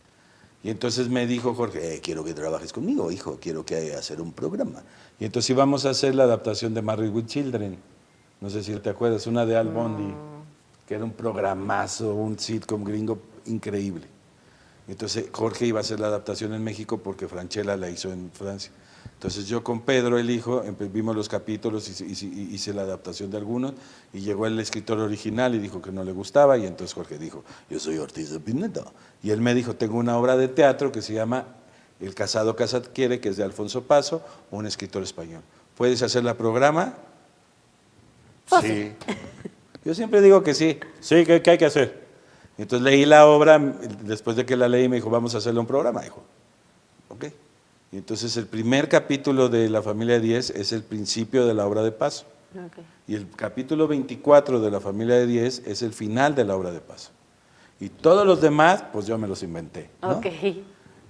Y entonces me dijo Jorge, quiero que trabajes conmigo, hijo, quiero que hacer un programa. Y entonces íbamos a hacer la adaptación de Married with Children. No sé si te acuerdas, una de Al Bundy. que era un programazo, un sitcom gringo increíble. Entonces Jorge iba a hacer la adaptación en México porque Francella la hizo en Francia. Entonces yo con Pedro, el hijo, vimos los capítulos y hice la adaptación de algunos y llegó el escritor original y dijo que no le gustaba y entonces Jorge dijo, yo soy Ortiz de Pinedo. Y él me dijo, tengo una obra de teatro que se llama El casado casa quiere, que es de Alfonso Paso, un escritor español. ¿Puedes hacer la programa? Pues sí. Yo siempre digo que sí. Sí, ¿qué hay que hacer? Entonces leí la obra, después de que la leí me dijo, vamos a hacerle un programa. Dijo, ok. Y entonces el primer capítulo de La Familia 10 es el principio de la obra de Paso. Okay. Y el capítulo 24 de La Familia de 10 es el final de la obra de Paso. Y todos los demás, pues yo me los inventé, ¿no? Ok.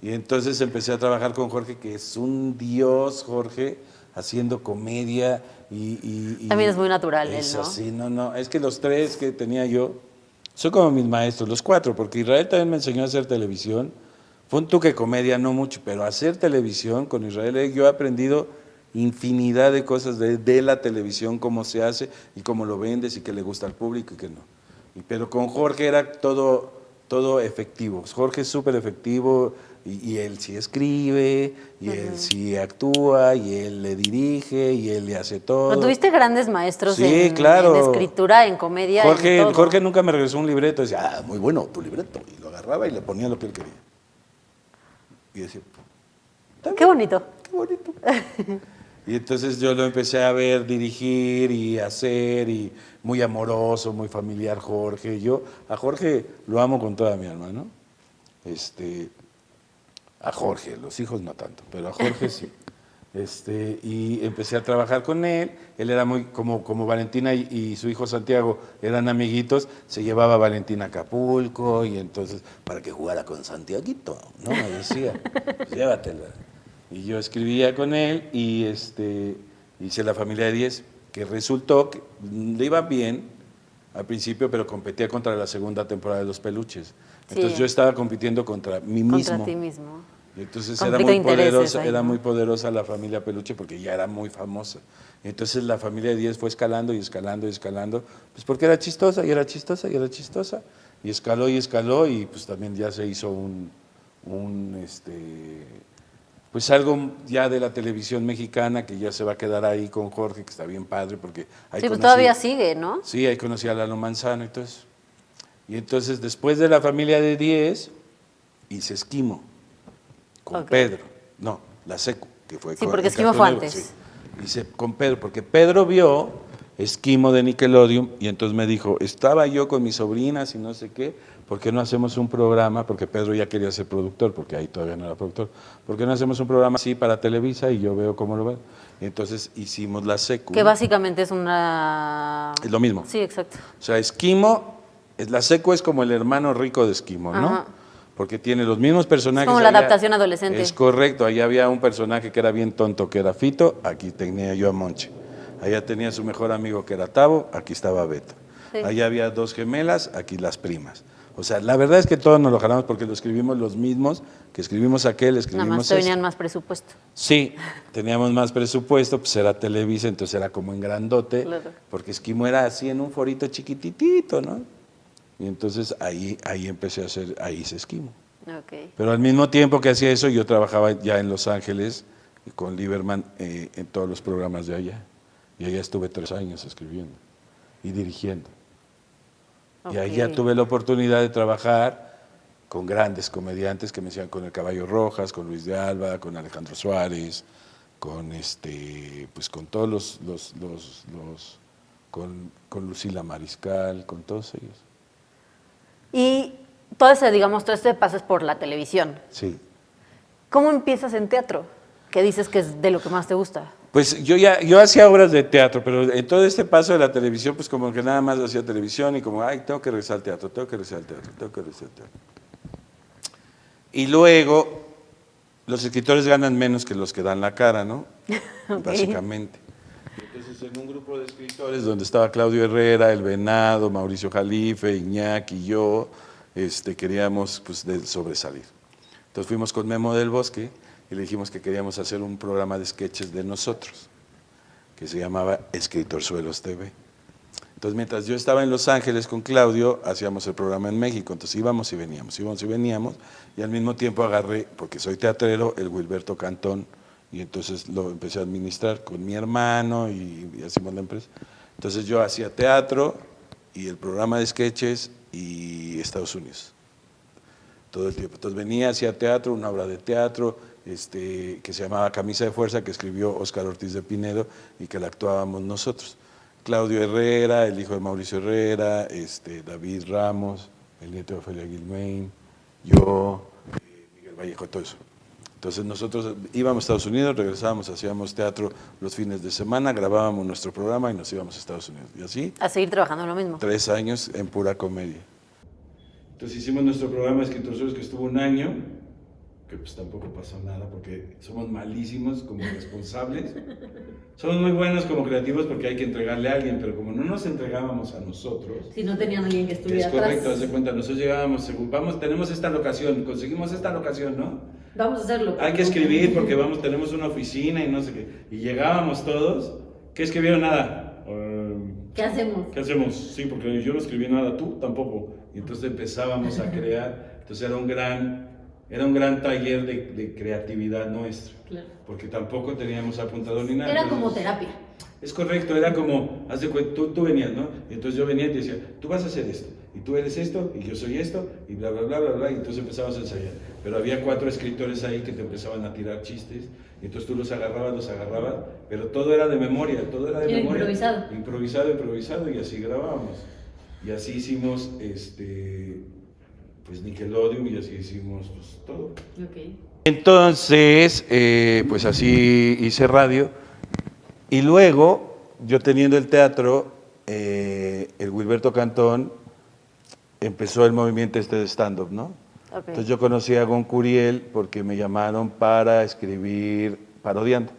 Y entonces empecé a trabajar con Jorge, que es un dios, Jorge, haciendo comedia y También es muy natural él, es ¿no? así, no, es que los tres que tenía yo son como mis maestros, los cuatro, porque Israel también me enseñó a hacer televisión. Fue un toque comedia, no mucho, pero hacer televisión con Israel, yo he aprendido infinidad de cosas de la televisión, cómo se hace y cómo lo vendes y qué le gusta al público y qué no. Pero con Jorge era todo efectivo. Jorge es súper efectivo y él sí escribe, y él sí actúa, y él le dirige, y él le hace todo. ¿No tuviste grandes maestros Sí, claro. en escritura, en comedia, en todo? Jorge nunca me regresó un libreto, decía, muy bueno tu libreto, y lo agarraba y le ponía lo que él quería. Y decía, Qué bonito. qué bonito. Y entonces yo lo empecé a ver dirigir y hacer, y muy amoroso, muy familiar Jorge. Yo a Jorge lo amo con toda mi alma, ¿no? A Jorge, los hijos no tanto, pero a Jorge sí. Y empecé a trabajar con él. Él era muy, como Valentina y su hijo Santiago eran amiguitos, se llevaba a Valentina a Acapulco, y entonces, para que jugara con Santiaguito, ¿no? Me decía, pues llévatela. Y yo escribía con él y hice La Familia de 10, que resultó que le iba bien al principio, pero competía contra la segunda temporada de Los Peluches. Entonces Sí. yo estaba compitiendo contra mí mismo. Contra ti mismo. Y entonces Conflicto de intereses ahí, era ¿no? muy poderosa la familia Peluche porque ya era muy famosa. Entonces la familia de 10 fue escalando y escalando y escalando, pues porque era chistosa y era chistosa y era chistosa. Y escaló y pues también ya se hizo pues algo ya de la televisión mexicana que ya se va a quedar ahí con Jorge, que está bien padre porque ahí Sí, pues todavía sigue, ¿no? Sí, ahí conocí a Lalo Manzano y todo eso. Y entonces después de La Familia de 10 hice Esquimo con Ok. Pedro. No, La Secu, que fue Sí, con porque el Esquimo Cartoon fue Network, antes. sí. Hice con Pedro, porque Pedro vio Esquimo de Nickelodeon y entonces me dijo, estaba yo con mis sobrinas y no sé qué, ¿por qué no hacemos un programa? Porque Pedro ya quería ser productor, porque ahí todavía no era productor. ¿Por qué no hacemos un programa así para Televisa? Y yo veo cómo lo ven. Y entonces hicimos La Secu. Que básicamente es una... Es lo mismo. Sí, exacto. O sea, Esquimo, La Secu es como el hermano rico de Esquimo, ¿no? Ajá. Porque tiene los mismos personajes. Es como la allá. adaptación adolescente. Es correcto, allá había un personaje que era bien tonto, que era Fito, aquí tenía yo a Monche. Allá tenía su mejor amigo que era Tavo, aquí estaba Beto. Sí. Allá había dos gemelas, aquí las primas. O sea, la verdad es que todos nos lo jalamos porque lo escribimos los mismos, que escribimos aquel, Nada escribimos más te este. venían más presupuesto. Sí, teníamos más presupuesto, pues era Televisa, entonces era como en grandote, Claro. porque Esquimo era así en un forito chiquititito, ¿no? Y entonces ahí empecé a hacer, ahí hice Esquimo. Ok. Pero al mismo tiempo que hacía eso, yo trabajaba ya en Los Ángeles con Lieberman en todos los programas de allá. Y allá estuve 3 años escribiendo y dirigiendo. Ok. Y allá tuve la oportunidad de trabajar con grandes comediantes que me decían con El Caballo Rojas, con Luis de Alba, con Alejandro Suárez, con pues con todos con Lucila Mariscal, con todos ellos. Y todo ese, digamos, todo este paso es por la televisión. Sí. ¿Cómo empiezas en teatro? ¿Qué dices que es de lo que más te gusta? Pues yo hacía obras de teatro, pero en todo este paso de la televisión, pues como que nada más hacía televisión y como, ay, tengo que regresar al teatro, tengo que regresar al teatro, tengo que regresar al teatro. Y luego, los escritores ganan menos que los que dan la cara, ¿no? Ok. Básicamente. Entonces, en un grupo de escritores donde estaba Claudio Herrera, El Venado, Mauricio Jalife, Iñaki y yo, queríamos pues, sobresalir. Entonces fuimos con Memo del Bosque y le dijimos que queríamos hacer un programa de sketches de nosotros, que se llamaba Escritorzuelos TV. Entonces, mientras yo estaba en Los Ángeles con Claudio, hacíamos el programa en México. Entonces íbamos y veníamos, y al mismo tiempo agarré, porque soy teatrero, el Wilberto Cantón, y entonces lo empecé a administrar con mi hermano y hacíamos la empresa. Entonces yo hacía teatro y el programa de sketches y Estados Unidos, todo el tiempo. Entonces venía, hacía teatro, una obra de teatro que se llamaba Camisa de Fuerza, que escribió Óscar Ortiz de Pinedo y que la actuábamos nosotros. Claudio Herrera, el hijo de Mauricio Herrera, David Ramos, el nieto de Ofelia Guilmain, yo, Miguel Vallejo, todo eso. Entonces nosotros íbamos a Estados Unidos, regresábamos, hacíamos teatro los fines de semana, grabábamos nuestro programa y nos íbamos a Estados Unidos. Y así. A seguir trabajando en lo mismo. 3 años en pura comedia. Entonces hicimos nuestro programa Escritores Sueltos, que estuvo 1 año, que pues tampoco pasó nada porque somos malísimos como responsables. Somos muy buenos como creativos porque hay que entregarle a alguien, pero como no nos entregábamos a nosotros. Si no tenían alguien que estuviera atrás. Es correcto, atrás. haz de cuenta, nosotros llegábamos, tenemos esta locación, conseguimos esta locación, ¿no? Vamos a hacerlo. Hay que escribir porque tenemos una oficina y no sé qué. Y llegábamos todos, ¿qué escribieron? Nada. ¿Qué hacemos? ¿Qué hacemos? Sí, porque yo no escribí nada, tú tampoco. Y entonces empezábamos a crear, entonces era un gran taller de creatividad nuestra. Claro. Porque tampoco teníamos apuntado ni nada. Era como terapia. Es correcto, era como, haz de cuenta, tú venías, ¿no? Y entonces yo venía y te decía, tú vas a hacer esto, y tú eres esto, y yo soy esto, y bla, bla, bla, bla, bla, y entonces empezabas a ensayar. Pero había 4 escritores ahí que te empezaban a tirar chistes, y entonces tú los agarrabas, pero todo era de memoria, Improvisado. Improvisado, y así grabábamos. Y así hicimos, pues Nickelodeon, y así hicimos pues, todo. Okay. Entonces, pues así hice radio. Y luego, yo teniendo el teatro, el Wilberto Cantón empezó el movimiento de stand-up, ¿no? Okay. Entonces yo conocí a Gon Curiel porque me llamaron para escribir Parodiando,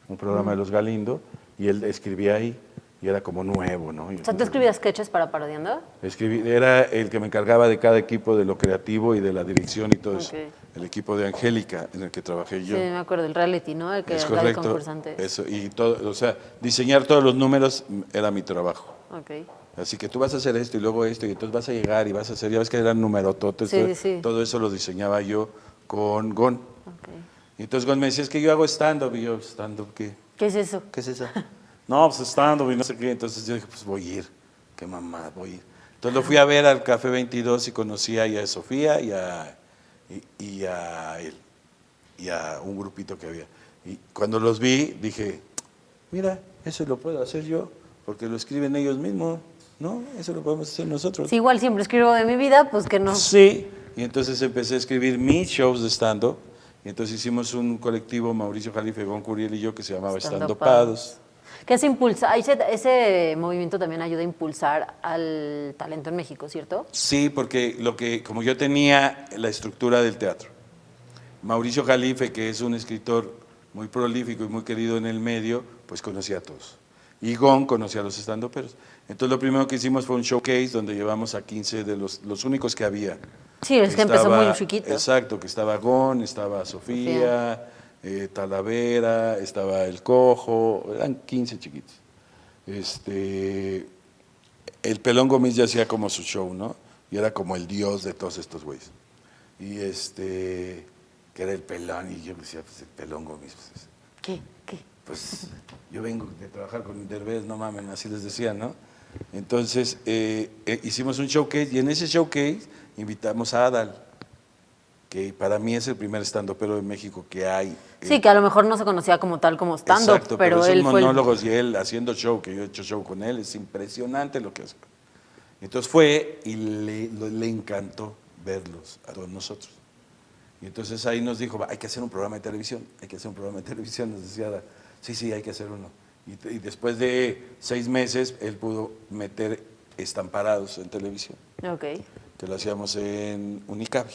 un programa de Los Galindo, y él escribía ahí, y era como nuevo, ¿no? O sea, ¿tú escribías sketches para Parodiando? Era el que me encargaba de cada equipo, de lo creativo y de la dirección y todo eso. El equipo de Angélica, en el que trabajé yo. Sí, me acuerdo, el reality, ¿no? El que es era correcto, el concursante. Eso, y todo, o sea, diseñar todos los números era mi trabajo. Okay. Así que tú vas a hacer esto y luego esto, y entonces vas a llegar y vas a hacer, ya ves que eran numerototes, todo eso lo diseñaba yo con Gon. Okay. Y entonces Gon me decía, es que yo hago stand-up, y yo, ¿stand-up qué? ¿Qué es eso? ¿Qué es eso? No, pues stand-up y no sé qué, entonces yo dije, pues voy a ir, qué mamá, voy a ir. Entonces lo fui a ver al Café 22 y conocí ahí a Sofía y a él, y a un grupito que había. Y cuando los vi, dije, mira, eso lo puedo hacer yo, porque lo escriben ellos mismos, ¿no? Eso lo podemos hacer nosotros. Si igual siempre escribo de mi vida, pues que no. Sí, y entonces empecé a escribir mis shows de stand-up, y entonces hicimos un colectivo, Mauricio Jalife, Gon Curiel y yo, que se llamaba Stand-Upados. Que se impulsa, ese movimiento también ayuda a impulsar al talento en México, ¿cierto? Sí, porque como yo tenía la estructura del teatro, Mauricio Jalife, que es un escritor muy prolífico y muy querido en el medio, pues conocía a todos. Y Gon conocía a los estandoperos. Entonces lo primero que hicimos fue un showcase donde llevamos a 15 de los únicos que había. Sí, es que empezó muy chiquito. Exacto, que estaba Gon, estaba Sofía. Talavera, estaba El Cojo, eran 15 chiquitos. El Pelón Gómez ya hacía como su show, ¿no? Y era como el dios de todos estos güeyes. Y que era el Pelón, y yo decía, pues el Pelón Gómez. Pues, ¿Qué? Pues yo vengo de trabajar con Derbez, no mamen, así les decía, ¿no? Entonces hicimos un showcase, y en ese showcase invitamos a Adal, que para mí es el primer stand-upero de México que hay. Sí, que a lo mejor no se conocía como tal como stand-up, exacto, pero él fue monólogos y él haciendo show, que yo he hecho show con él, es impresionante lo que hace. Entonces fue y le encantó verlos a todos nosotros. Y entonces ahí nos dijo, hay que hacer un programa de televisión, nos decía, sí, hay que hacer uno. Y después de 6 meses, él pudo meter Estamparados en televisión. Okay. Que lo hacíamos en Unicable.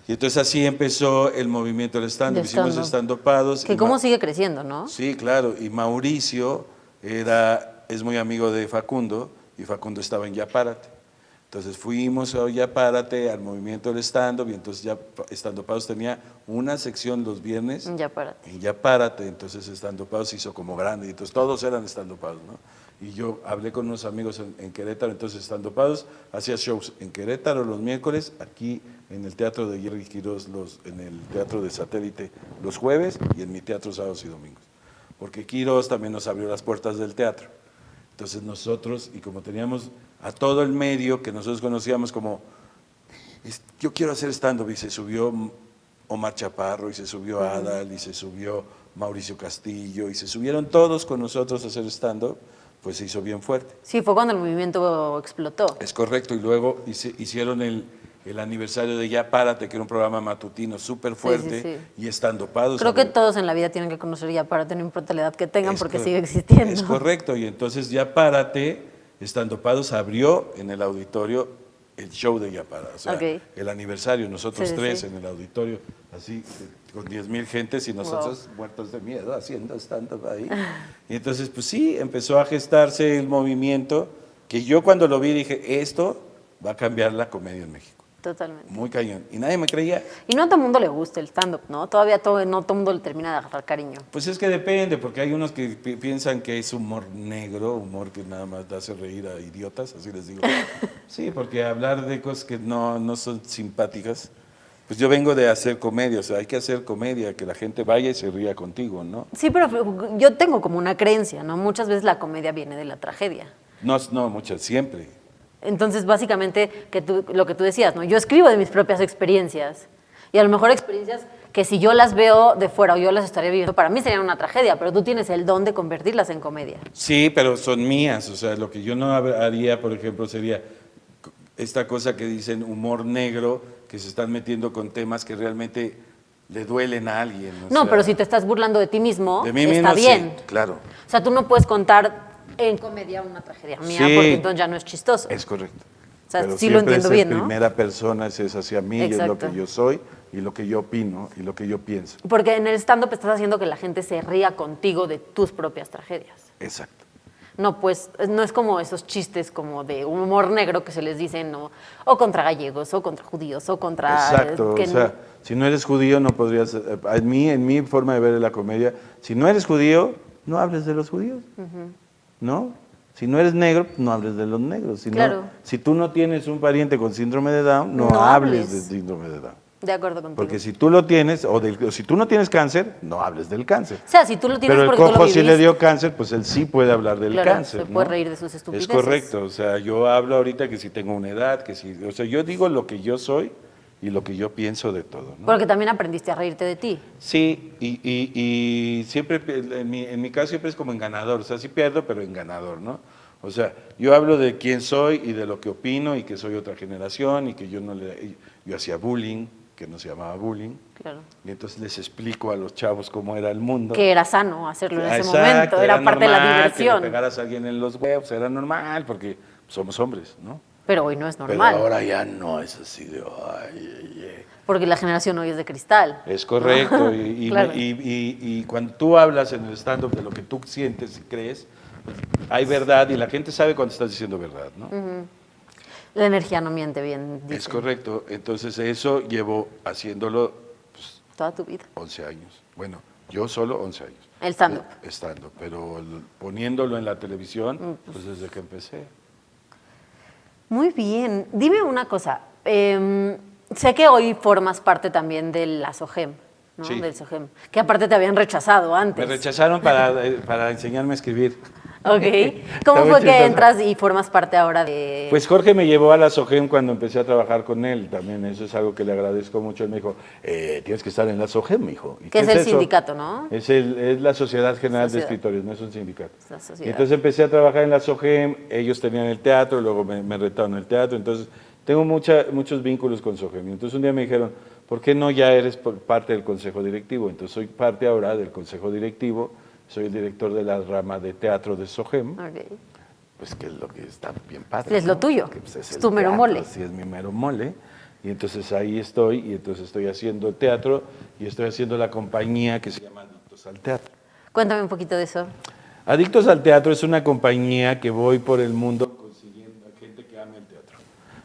Y entonces así empezó el movimiento del stand-up. Hicimos Stand-Upados. Que cómo sigue creciendo, ¿no? Sí, claro. Y Mauricio es muy amigo de Facundo, y Facundo estaba en Ya Párate. Entonces fuimos a Ya Párate, al movimiento del stand-up, y entonces ya Stand-Upados tenía una sección los viernes. En Ya Párate. En Ya Párate, entonces Stand-Upados se hizo como grande, y entonces todos eran Stand-Upados, ¿no? Y yo hablé con unos amigos en Querétaro, entonces Estandopados hacía shows en Querétaro los miércoles, aquí en el Teatro de Jerry Quirós, en el Teatro de Satélite los jueves y en mi teatro sábados y domingos. Porque Quirós también nos abrió las puertas del teatro. Entonces nosotros, y como teníamos a todo el medio que nosotros conocíamos como, yo quiero hacer stand-up, y se subió Omar Chaparro, y se subió Adal, y se subió Mauricio Castillo, y se subieron todos con nosotros a hacer stand-up, pues se hizo bien fuerte. Sí, fue cuando el movimiento explotó. Es correcto, y luego hicieron el aniversario de Ya Párate, que era un programa matutino súper fuerte, Sí. y Estandopados. Creo que todos en la vida tienen que conocer Ya Párate, no importa la edad que tengan, porque sigue Es existiendo. correcto, y entonces Ya Párate, Estandopados abrió en el auditorio el show de Ya Párate, o sea, Ok. el aniversario, nosotros Sí, tres sí. en el auditorio, así con 10,000 gentes y nosotros muertos de miedo haciendo stand-up ahí. Y entonces, pues sí, empezó a gestarse el movimiento que yo cuando lo vi dije, esto va a cambiar la comedia en México. Totalmente. Muy cañón. Y nadie me creía. Y no a todo el mundo le gusta el stand-up, ¿no? Todavía no todo el mundo le termina de agarrar cariño. Pues es que depende, porque hay unos que piensan que es humor negro, humor que nada más hace reír a idiotas, así les digo. Sí, porque hablar de cosas que no son simpáticas, pues yo vengo de hacer comedia, o sea, hay que hacer comedia, que la gente vaya y se ría contigo, ¿no? Sí, pero yo tengo como una creencia, ¿no? Muchas veces la comedia viene de la tragedia. No, muchas, siempre. Entonces, básicamente, lo que tú decías, ¿no? Yo escribo de mis propias experiencias. Y a lo mejor experiencias que si yo las veo de fuera o yo las estaría viviendo, para mí serían una tragedia, pero tú tienes el don de convertirlas en comedia. Sí, pero son mías, o sea, lo que yo no haría, por ejemplo, sería esta cosa que dicen humor negro, que se están metiendo con temas que realmente le duelen a alguien. No, sea, pero si te estás burlando de ti mismo, de mí está mismo, bien. sí, claro. O sea, tú no puedes contar en comedia una tragedia mía, Sí. porque entonces ya no es chistoso. Es correcto. O sea, Pero sí lo siempre entiendo es bien, en ¿no? primera persona, es hacia mí, y es lo Exacto. que yo soy, y lo que yo opino, y lo que yo pienso. Porque en el stand-up estás haciendo que la gente se ría contigo de tus propias tragedias. Exacto. No, pues no es como esos chistes como de humor negro que se les dicen, ¿no? O contra gallegos, o contra judíos, o contra... Exacto, o sea, si no eres judío no podrías, en mi forma de ver la comedia, si no eres judío, no hables de los judíos, ¿no? Si no eres negro, no hables de los negros. Claro. Si tú no tienes un pariente con síndrome de Down, no No hables hables. de síndrome de Down. De acuerdo contigo. Porque si tú lo tienes, o si tú no tienes cáncer, no hables del cáncer. O sea, si tú lo tienes Pero el porque tú lo cojo sí le viviste. dio cáncer, pues él sí puede hablar del Claro, cáncer. se puede ¿no? reír de sus Es estupideces. correcto, o sea, yo hablo ahorita que si tengo una edad, que si, o sea, yo digo lo que yo soy y lo que yo pienso de todo, ¿no? Porque también aprendiste a reírte de ti. Sí, y siempre, en mi caso siempre es como en ganador, o sea, sí pierdo, pero en ganador, ¿no? O sea, yo hablo de quién soy y de lo que opino y que soy otra generación y que yo hacía bullying, que no se llamaba bullying, Claro. y entonces les explico a los chavos cómo era el mundo. Que era sano hacerlo en ese Exacto, momento, era parte de la normal diversión. Que le pegaras a alguien en los huevos, era normal, porque somos hombres, ¿no? Pero hoy no es normal, Pero ahora ya no es así de, ay. porque la generación hoy es de cristal. Es correcto, y Claro. cuando tú hablas en el stand-up de lo que tú sientes y crees, hay verdad y la gente sabe cuando estás diciendo verdad, ¿no? La energía no miente bien, dicen. Es correcto, entonces eso llevo haciéndolo pues, Toda tu vida. 11 años. Bueno, yo solo 11 años. El stand-up. Stand-up, pero poniéndolo en la televisión, pues desde que empecé. Muy bien. Dime una cosa. Sé que hoy formas parte también de la SOGEM, ¿no? Sí. Del SOGEM. Que aparte te habían rechazado antes. Me rechazaron para enseñarme a escribir. Ok. Está ¿Cómo muy fue que chistoso. entras y formas parte ahora de...? Pues Jorge me llevó a la SOGEM cuando empecé a trabajar con él, también eso es algo que le agradezco mucho. Él me dijo, tienes que estar en la SOGEM, hijo. ¿Y que es qué el eso? sindicato, ¿no? Es la Sociedad General Sociedad. de Escritores, no es un sindicato. Es la sociedad. Y entonces empecé a trabajar en la SOGEM, ellos tenían el teatro, luego me retaron el teatro, entonces tengo muchos vínculos con SOGEM. Y entonces un día me dijeron, ¿por qué no ya eres parte del Consejo Directivo? Entonces soy parte ahora del Consejo Directivo, soy el director de la rama de teatro de SOGEM. Ok. Pues que es lo que está bien padre. Es lo tuyo, Que, pues, es el tu mero teatro, mole. Sí, es mi mero mole. Y entonces ahí estoy, y entonces estoy haciendo teatro, y estoy haciendo la compañía que se llama Adictos al Teatro. Cuéntame un poquito de eso. Adictos al Teatro es una compañía que voy por el mundo consiguiendo a gente que ame el teatro.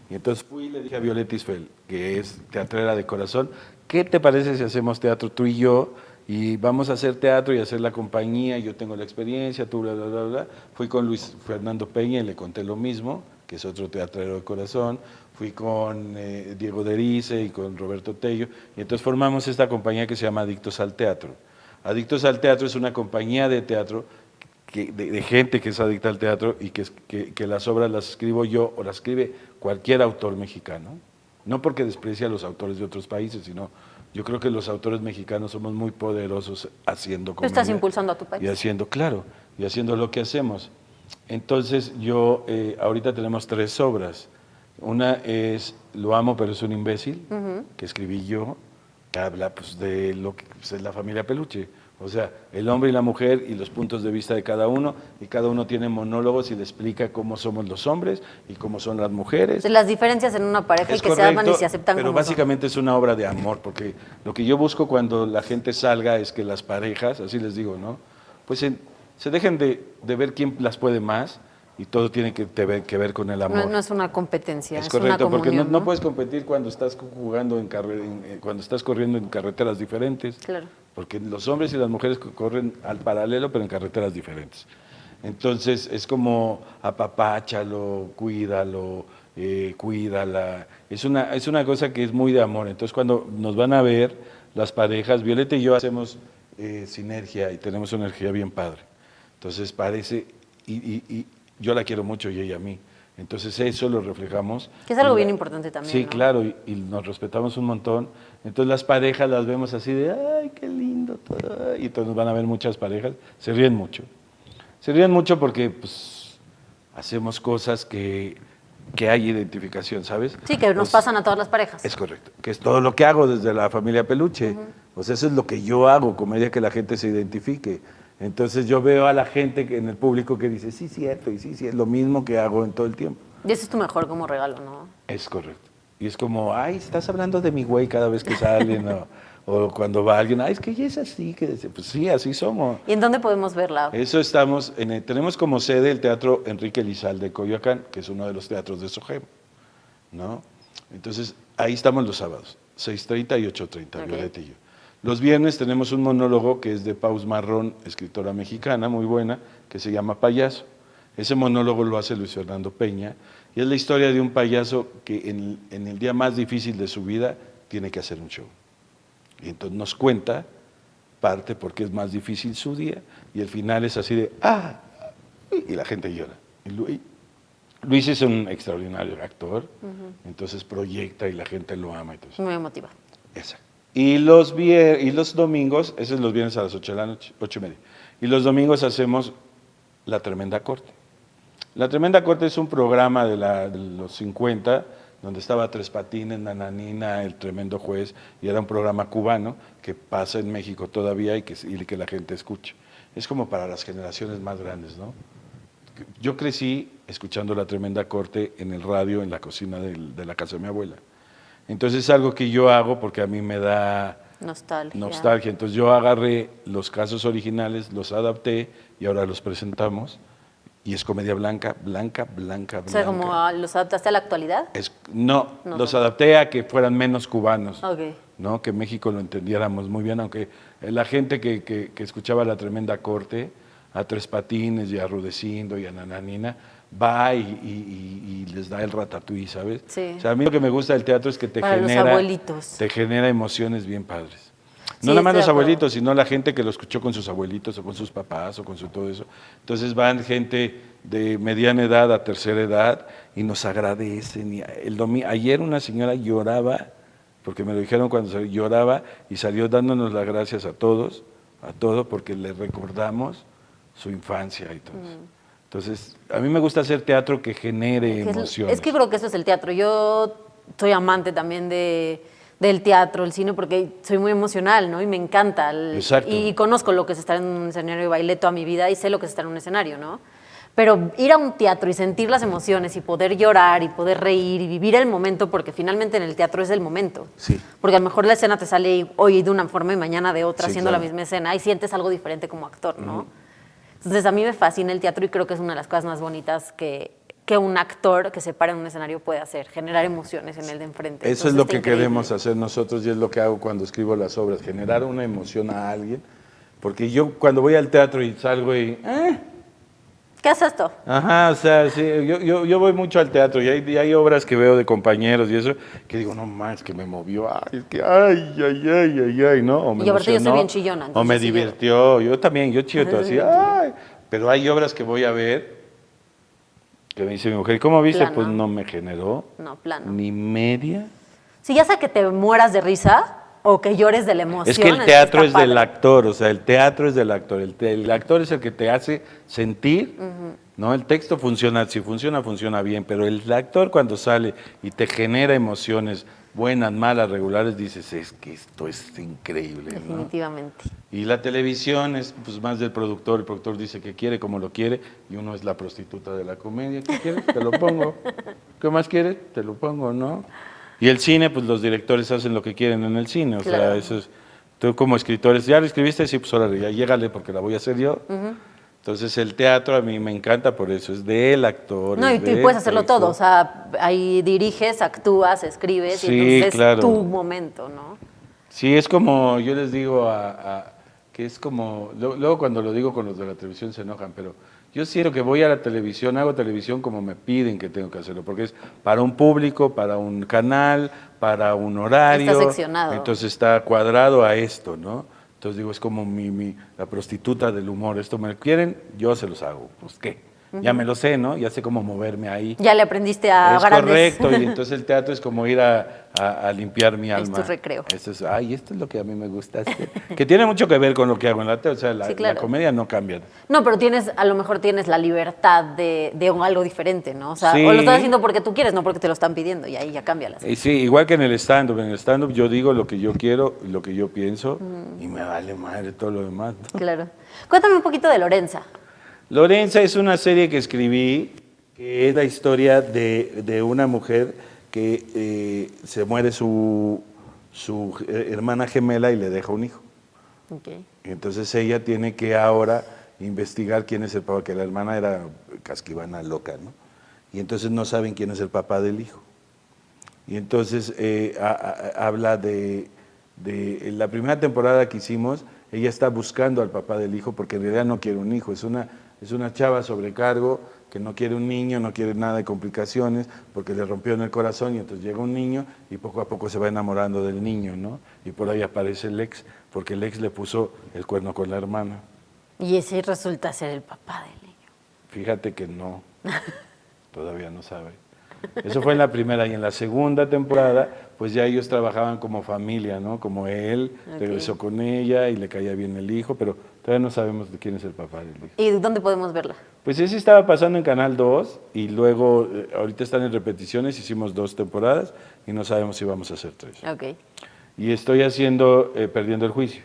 Y entonces fui y le dije a Violeta Isfel, que es teatrera de corazón, ¿qué te parece si hacemos teatro tú y yo? y vamos a hacer teatro y hacer la compañía, yo tengo la experiencia, tú, bla, bla, bla, bla. Fui con Luis Fernando Peña y le conté lo mismo, que es otro teatrero de corazón. Fui con Diego Derice y con Roberto Tello, y entonces formamos esta compañía que se llama Adictos al Teatro. Adictos al Teatro es una compañía de teatro de gente que es adicta al teatro y que las obras las escribo yo o las escribe cualquier autor mexicano. No porque desprecie a los autores de otros países, sino yo creo que los autores mexicanos somos muy poderosos haciendo Tú comedia. estás impulsando a tu país. Y haciendo, claro, y haciendo lo que hacemos. Entonces yo, ahorita tenemos 3 obras. Una es Lo amo pero es un imbécil, que escribí yo, que habla pues, de lo que pues, es la familia Peluche. O sea, el hombre y la mujer y los puntos de vista de cada uno, y cada uno tiene monólogos y le explica cómo somos los hombres y cómo son las mujeres. Las diferencias en una pareja y que se aman y se aceptan pero como básicamente es una obra de amor, porque lo que yo busco cuando la gente salga es que las parejas, así les digo, ¿no? Pues se dejen de ver quién las puede más, y todo tiene que ver con el amor. No es una competencia, es correcto, una comunión, porque no puedes competir cuando estás jugando cuando estás corriendo en carreteras diferentes. Claro. Porque los hombres y las mujeres corren al paralelo, pero en carreteras diferentes. Entonces es como apapáchalo, cuídalo, cuídala. Es una cosa que es muy de amor. Entonces cuando nos van a ver las parejas, Violeta y yo hacemos sinergia y tenemos una energía bien padre. Entonces parece, y yo la quiero mucho y ella a mí. Entonces eso lo reflejamos. Que es algo bien importante también, Sí, ¿no? claro, y nos respetamos un montón. Entonces las parejas las vemos así de, ay, qué lindo todo. Y entonces nos van a ver muchas parejas, se ríen mucho. Se ríen mucho porque pues, hacemos cosas que hay identificación, ¿sabes? Sí, que nos pasan a todas las parejas. Es correcto, que es todo lo que hago desde la familia Peluche. O sea, eso es lo que yo hago, comedia que la gente se identifique. Entonces yo veo a la gente en el público que dice, sí, cierto, y sí, es lo mismo que hago en todo el tiempo. Y eso es tu mejor como regalo, ¿no? Es correcto. Y es como, ay, estás hablando de mi güey cada vez que salen, o cuando va alguien, ay, es que ella es así, que dice, pues sí, así somos. ¿Y en dónde podemos verla? Eso estamos, tenemos como sede el Teatro Enrique Lizalde de Coyoacán, que es uno de los teatros de Sogem, ¿no? Entonces, ahí estamos los sábados, 6:30 y 8:30, Violeta y yo. Los viernes tenemos un monólogo que es de Paus Marrón, escritora mexicana muy buena, que se llama Payaso. Ese monólogo lo hace Luis Fernando Peña, y es la historia de un payaso que en el día más difícil de su vida tiene que hacer un show. Y entonces nos cuenta parte porque es más difícil su día, y el final es así de, y la gente llora. Y Luis es un extraordinario actor, entonces proyecta y la gente lo ama. Entonces, Muy emotiva. exacto. Y los domingos, esos son los viernes a las 8 de la noche, 8:30. Y los domingos hacemos La Tremenda Corte. La Tremenda Corte es un programa de los 50, donde estaba Tres Patines, Nananina, El Tremendo Juez, y era un programa cubano que pasa en México todavía y que la gente escucha. Es como para las generaciones más grandes, ¿no? Yo crecí escuchando La Tremenda Corte en el radio, en la cocina de la casa de mi abuela. Entonces es algo que yo hago porque a mí me da nostalgia. Entonces yo agarré los casos originales, los adapté y ahora los presentamos. Y es comedia blanca. O sea, ¿como los adaptaste a la actualidad? No, los adapté a que fueran menos cubanos. Okay. ¿No? Que México lo entendiéramos muy bien, aunque la gente que escuchaba La Tremenda Corte, a Tres Patines y a Rudecindo y a Nananina, va y les da el ratatouille, ¿sabes? Sí. O sea, a mí lo que me gusta del teatro es que te genera emociones bien padres. No nada más los abuelitos, sino la gente que lo escuchó con sus abuelitos o con sus papás o con todo eso. Entonces van gente de mediana edad a tercera edad y nos agradecen. Y ayer una señora lloraba, porque me lo dijeron cuando lloraba, y salió dándonos las gracias a todos, porque le recordamos su infancia y todo eso. Entonces, a mí me gusta hacer teatro que genere emociones. Es que creo que eso es el teatro. Yo soy amante también del teatro, el cine, porque soy muy emocional, ¿no? Y me encanta. Exacto. Y conozco lo que es estar en un escenario, y bailé toda mi vida y sé lo que es estar en un escenario, ¿no? Pero ir a un teatro y sentir las emociones y poder llorar y poder reír y vivir el momento, porque finalmente en el teatro es el momento. Sí. Porque a lo mejor la escena te sale hoy de una forma y mañana de otra, Sí, haciendo claro. la misma escena y sientes algo diferente como actor, ¿no? Entonces a mí me fascina el teatro y creo que es una de las cosas más bonitas que que un actor que se para en un escenario puede hacer, generar emociones en el de enfrente. Eso Entonces, es lo está que increíble. queremos hacer nosotros y es lo que hago cuando escribo las obras, generar una emoción a alguien. Porque yo cuando voy al teatro y salgo y... ¿Qué es esto? Ajá, o sea, sí, yo voy mucho al teatro y hay obras que veo de compañeros y eso, que digo, no más, que me movió, ay, es que, ay, ¿no? O me Y aparte yo soy emocionó, bien chillona, o me entonces sí lloro. divirtió, yo también, yo chillo todo así, Bien chillona. ay, pero hay obras que voy a ver que me dice mi mujer, ¿cómo viste? Plano. Pues no me generó No, plano. ni media. Si ya sea que te mueras de risa o que llores de la emoción. Es que el teatro es está del padre. actor, o sea, el teatro es del actor. El actor es el que te hace sentir, ¿no? El texto funciona, si funciona, funciona bien, pero el actor cuando sale y te genera emociones buenas, malas, regulares, dices, es que esto es increíble, ¿no? Definitivamente. Y la televisión es pues, más del productor, el productor dice que quiere como lo quiere, y uno es la prostituta de la comedia, ¿qué quieres? Te lo pongo. ¿Qué más quieres? Te lo pongo, ¿no? Y el cine, pues los directores hacen lo que quieren en el cine, o sea, Claro. eso es, tú como escritores, ¿ya lo escribiste? Sí, pues órale, ya llégale porque la voy a hacer yo. Entonces el teatro a mí me encanta por eso, es del actor. No, y es tú del puedes hacerlo texto. todo, o sea, ahí diriges, actúas, escribes, y Sí, entonces claro. es tu momento, ¿no? Sí, es como, yo les digo que es como, luego cuando lo digo con los de la televisión se enojan, pero yo siento que voy a la televisión, hago televisión como me piden que tengo que hacerlo, porque es para un público, para un canal, para un horario. Está seccionado. Entonces está cuadrado a esto, ¿no? Entonces digo, es como la prostituta del humor, esto me lo quieren, yo se los hago, pues qué, ya me lo sé, ¿no? Ya sé cómo moverme ahí. Ya le aprendiste a Es grandes. correcto, y entonces el teatro es como ir a limpiar mi alma. tu recreo. Esto es lo que a mí me gusta hacer. Que tiene mucho que ver con lo que hago en la tele, o sea, Sí, claro. la comedia no cambia. No, pero a lo mejor tienes la libertad de algo diferente, ¿no? O sea, Sí. o lo estás haciendo porque tú quieres, no porque te lo están pidiendo, y ahí ya cambia la Y sí, igual que en el stand-up yo digo lo que yo quiero, lo que yo pienso, y me vale madre todo lo demás, ¿no? Claro. Cuéntame un poquito de Lorenza. Lorenza es una serie que escribí, que es la historia de una mujer que se muere su hermana gemela y le deja un hijo. Okay. Entonces ella tiene que ahora investigar quién es el papá, que la hermana era casquivana loca, ¿no? Y entonces no saben quién es el papá del hijo. Y entonces habla de la primera temporada que hicimos, ella está buscando al papá del hijo porque en realidad no quiere un hijo, es una chava sobrecargo que no quiere un niño, no quiere nada de complicaciones porque le rompió en el corazón y entonces llega un niño y poco a poco se va enamorando del niño, ¿no? Y por ahí aparece el ex, porque el ex le puso el cuerno con la hermana. Y ese resulta ser el papá del niño. Fíjate que no, todavía no sabe. Eso fue en la primera y en la segunda temporada, pues ya ellos trabajaban como familia, ¿no? Como él regresó con ella y le caía bien el hijo, pero todavía no sabemos de quién es el papá del hijo. ¿Y dónde podemos verla? Pues ese estaba pasando en Canal 2 y luego ahorita están en repeticiones, hicimos 2 temporadas y no sabemos si vamos a hacer 3. Ok. Y estoy haciendo Perdiendo el Juicio,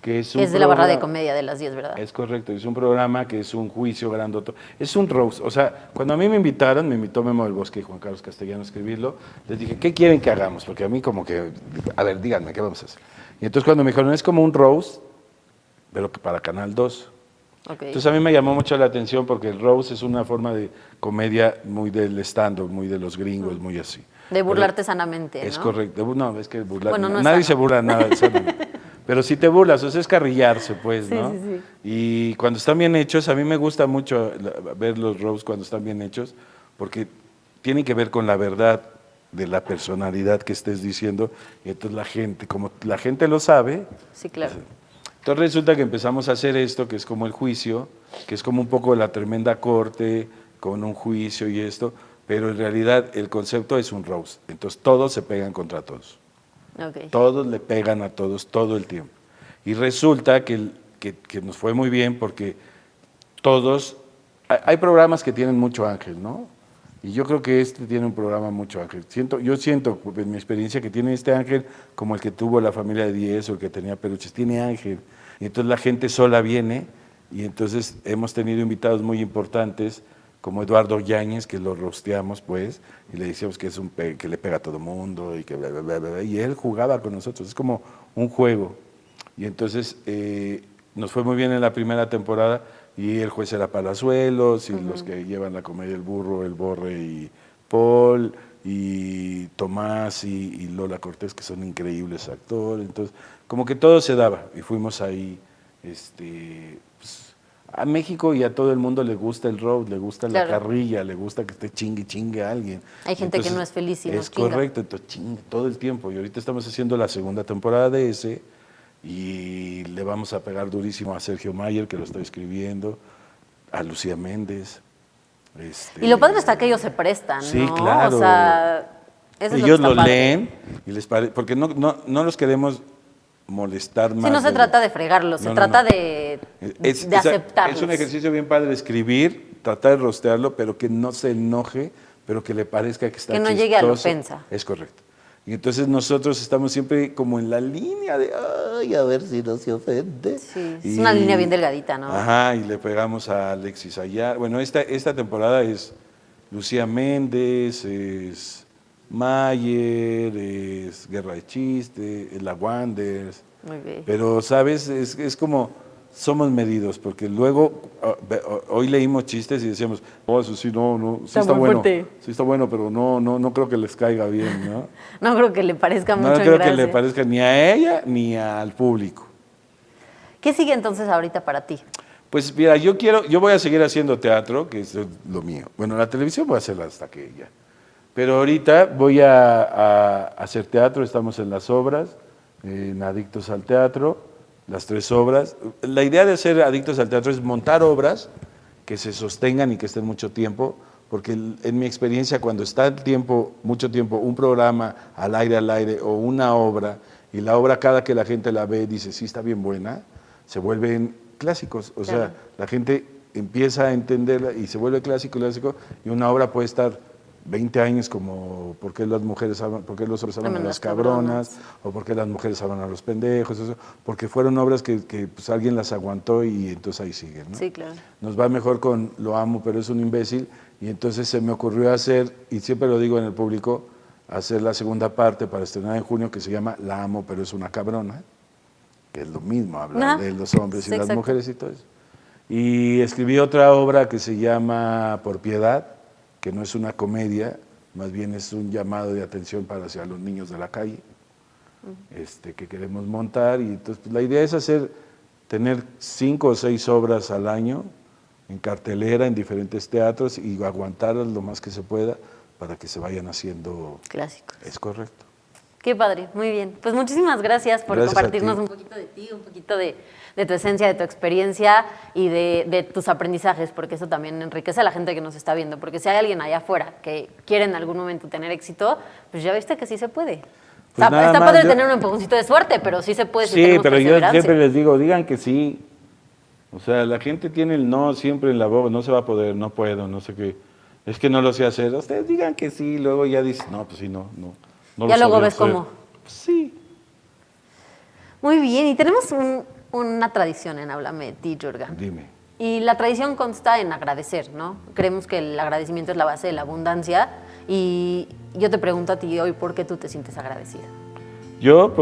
que es un Es de la barra de programa- comedia de las 10, ¿verdad? Es correcto, es un programa que es un juicio grandoto. Es un roast, o sea, cuando a mí me invitaron, me invitó Memo del Bosque y Juan Carlos Castellano a escribirlo, les dije, ¿qué quieren que hagamos? Porque a mí como que, a ver, díganme, ¿qué vamos a hacer? Y entonces cuando me dijeron, es como un roast, pero que para Canal 2. Ok. Entonces a mí me llamó mucho la atención porque el roast es una forma de comedia muy del stand-up, muy de los gringos, muy así. De burlarte sanamente, ¿no? Es correcto, no, es que burlar, Bueno, no es nadie sano. se burla nada del sano. Pero si te burlas, o sea, es carrillarse, pues, Sí, ¿no? sí, sí. Y cuando están bien hechos, a mí me gusta mucho ver los roasts cuando están bien hechos, porque tienen que ver con la verdad de la personalidad que estés diciendo, y entonces la gente, como la gente lo sabe, Sí, claro. entonces resulta que empezamos a hacer esto, que es como el juicio, que es como un poco la tremenda corte, con un juicio y esto, pero en realidad el concepto es un roast, entonces todos se pegan contra todos. Ok. Todos le pegan a todos todo el tiempo. Y resulta que nos fue muy bien porque todos, hay programas que tienen mucho ángel, ¿no? Y yo creo que este tiene un programa mucho ángel. Yo siento en mi experiencia que tiene este ángel como el que tuvo la familia de 10 o el que tenía peluches, tiene ángel. Y entonces la gente sola viene y entonces hemos tenido invitados muy importantes como Eduardo Yáñez, que lo rosteamos, pues, y le decíamos que que le pega a todo mundo y que bla, bla, bla, bla, y él jugaba con nosotros, es como un juego. Y entonces nos fue muy bien en la primera temporada Y el juez era Palazuelos, y los que llevan la comedia El Burro, El Borre y Paul, y Tomás y Lola Cortés, que son increíbles actores. Entonces, como que todo se daba, y fuimos ahí, pues, a México y a todo el mundo le gusta el road, le gusta la carrilla, le gusta que esté chingue a alguien. Hay gente entonces, que no es feliz y no es chinga. correcto, entonces chingue todo el tiempo. Y ahorita estamos haciendo la segunda temporada de ese, y le vamos a pegar durísimo a Sergio Mayer, que lo estoy escribiendo, a Lucía Méndez. Y lo padre está que ellos se prestan, Sí, ¿no? claro. O sea, eso es Ellos lo que lo está padre. leen y les parece, porque no los queremos molestar más. Sí, no se trata de fregarlos, se trata de aceptarlos. Es un ejercicio bien padre escribir, tratar de rostearlo, pero que no se enoje, pero que le parezca que está Que no chistoso. llegue a la ofensa. Es correcto. Y entonces nosotros estamos siempre como en la línea de, ay, a ver si no se ofende. Sí, es una línea bien delgadita, ¿no? Ajá, y le pegamos a Alexis Ayar. Bueno, esta temporada es Lucía Méndez, es Mayer, es Guerra de Chiste, es La Wanders. Muy bien. Pero, ¿sabes? Es como, somos medidos, porque luego, hoy leímos chistes y decíamos, oh, eso sí, no, sí Está está muy bueno. fuerte. Sí está bueno, pero no creo que les caiga bien, ¿no? No creo que le parezca No mucho en creo que le gracia. parezca ni a ella ni al público. ¿Qué sigue entonces ahorita para ti? Pues mira, yo voy a seguir haciendo teatro, que es lo mío. Bueno, la televisión voy a hacerla hasta que ya. Pero ahorita voy a hacer teatro, estamos en las obras, en Adictos al Teatro, las 3 obras. La idea de ser Adictos al Teatro es montar obras que se sostengan y que estén mucho tiempo, porque en mi experiencia cuando está mucho tiempo, un programa al aire o una obra, y la obra cada que la gente la ve dice, sí está bien buena, se vuelven clásicos. O sea, la gente empieza a entenderla y se vuelve clásico, y una obra puede estar 20 años como ¿por qué los hombres aman a las cabronas? O ¿por qué las mujeres aman a los pendejos? Eso, porque fueron obras que pues, alguien las aguantó y entonces ahí siguen, ¿no? Sí, claro. Nos va mejor con Lo amo, pero es un imbécil, y entonces se me ocurrió hacer, y siempre lo digo en el público, hacer la segunda parte para estrenar en junio, que se llama La amo, pero es una cabrona, que es lo mismo, hablar de los hombres y las mujeres y todo eso. Y escribí otra obra que se llama Por Piedad, que no es una comedia, más bien es un llamado de atención hacia los niños de la calle, que queremos montar. Y entonces pues, la idea es tener 5 o 6 obras al año en cartelera, en diferentes teatros, y aguantarlas lo más que se pueda para que se vayan haciendo clásicos. Es correcto. Qué padre, muy bien. Pues muchísimas gracias por compartirnos un poquito de ti, un poquito de tu esencia, de tu experiencia y de tus aprendizajes, porque eso también enriquece a la gente que nos está viendo. Porque si hay alguien allá afuera que quiere en algún momento tener éxito, pues ya viste que sí se puede. Pues está padre tener un empujoncito de suerte, pero sí se puede si tenemos pero yo perseverancia. siempre les digo, digan que sí. O sea, la gente tiene el no siempre en la boca, no se va a poder, no puedo, no sé qué. Es que no lo sé hacer. Ustedes digan que sí, luego ya dicen, no, pues sí, no ya luego ves cómo. Sí. Muy bien, y tenemos una tradición en Háblame de ti, Yurga. Dime. Y la tradición consta en agradecer, ¿no? Creemos que el agradecimiento es la base de la abundancia, y yo te pregunto a ti hoy, ¿por qué tú te sientes agradecida? Yo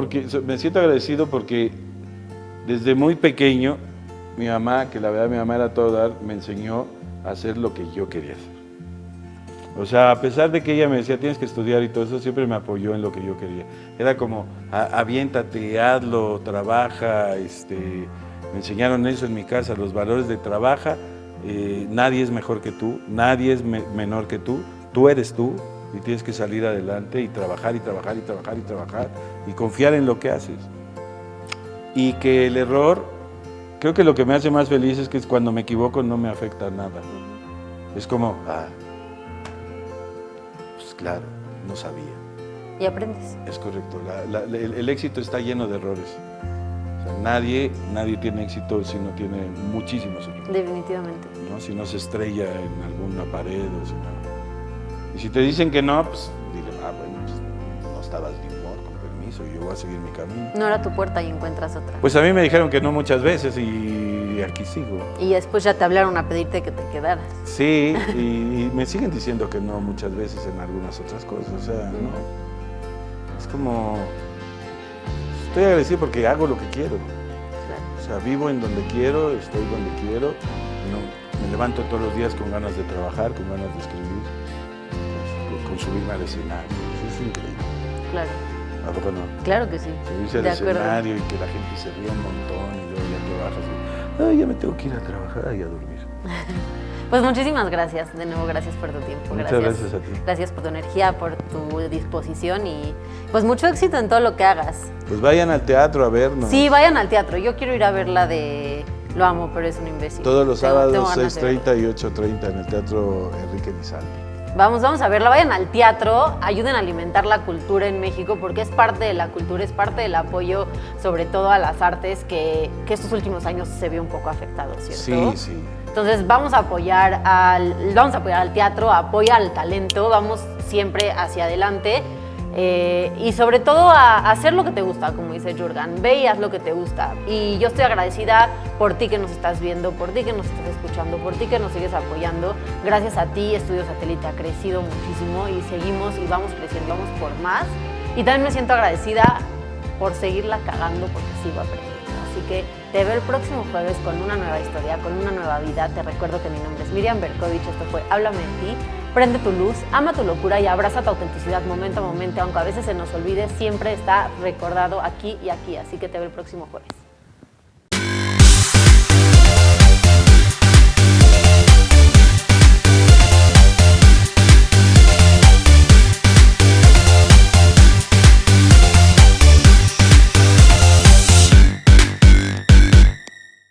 me siento agradecido porque desde muy pequeño, mi mamá, que la verdad mi mamá era todo dar, me enseñó a hacer lo que yo quería hacer. O sea, a pesar de que ella me decía, tienes que estudiar y todo eso, siempre me apoyó en lo que yo quería. Era como, aviéntate, hazlo, trabaja. Me enseñaron eso en mi casa, los valores de trabaja. Nadie es mejor que tú, nadie es menor que tú eres tú y tienes que salir adelante y trabajar y trabajar y trabajar y trabajar y confiar en lo que haces. Y que el error, creo que lo que me hace más feliz es que cuando me equivoco no me afecta nada. Es como, claro, no sabía. Y aprendes. Es correcto. El éxito está lleno de errores. O sea, nadie tiene éxito si no tiene muchísimos errores. Definitivamente. ¿No? Si no se estrella en alguna pared o si no. Y si te dicen que no, pues dile, bueno, pues, no estabas de humor, con permiso, yo voy a seguir mi camino. No era tu puerta y encuentras otra. Pues a mí me dijeron que no muchas veces y aquí sigo. Y después ya te hablaron a pedirte que te quedaras. Sí, y me siguen diciendo que no muchas veces en algunas otras cosas, o sea, no. Es como, estoy agradecido porque hago lo que quiero. Claro. O sea, vivo en donde quiero, estoy donde quiero, Me levanto todos los días con ganas de trabajar, con ganas de escribir, pues, con subirme al escenario. Es increíble. Claro. ¿A poco no? Claro que sí. Subirse al escenario y que la gente se ríe un montón y luego ya te bajas y, ay, ya me tengo que ir a trabajar y a dormir. Pues muchísimas gracias, de nuevo gracias por tu tiempo. Muchas gracias a ti. Gracias por tu energía, por tu disposición y pues mucho éxito en todo lo que hagas. Pues vayan al teatro a vernos. Sí, vayan al teatro. Yo quiero ir a ver la de Lo amo, pero es un imbécil. Todos los sábados, ganas de 6:30 y 8:30 en el Teatro Enrique Lizalde. Vamos a verla, vayan al teatro, ayuden a alimentar la cultura en México porque es parte de la cultura, es parte del apoyo sobre todo a las artes que estos últimos años se vio un poco afectado, ¿cierto? Sí, sí. Entonces vamos a apoyar al teatro, apoya al talento, vamos siempre hacia adelante y sobre todo a hacer lo que te gusta, como dice Jurgen, ve y haz lo que te gusta. Y yo estoy agradecida por ti que nos estás viendo, por ti que nos estás escuchando, por ti que nos sigues apoyando. Gracias a ti, Estudio Satélite ha crecido muchísimo y seguimos y vamos creciendo, vamos por más. Y también me siento agradecida por seguirla cagando porque sigo aprendiendo. Así que te veo el próximo jueves con una nueva historia, con una nueva vida. Te recuerdo que mi nombre es Miriam Berkovich, esto fue Háblame de ti. Prende tu luz, ama tu locura y abraza tu autenticidad momento a momento, aunque a veces se nos olvide, siempre está recordado aquí y aquí. Así que te veo el próximo jueves.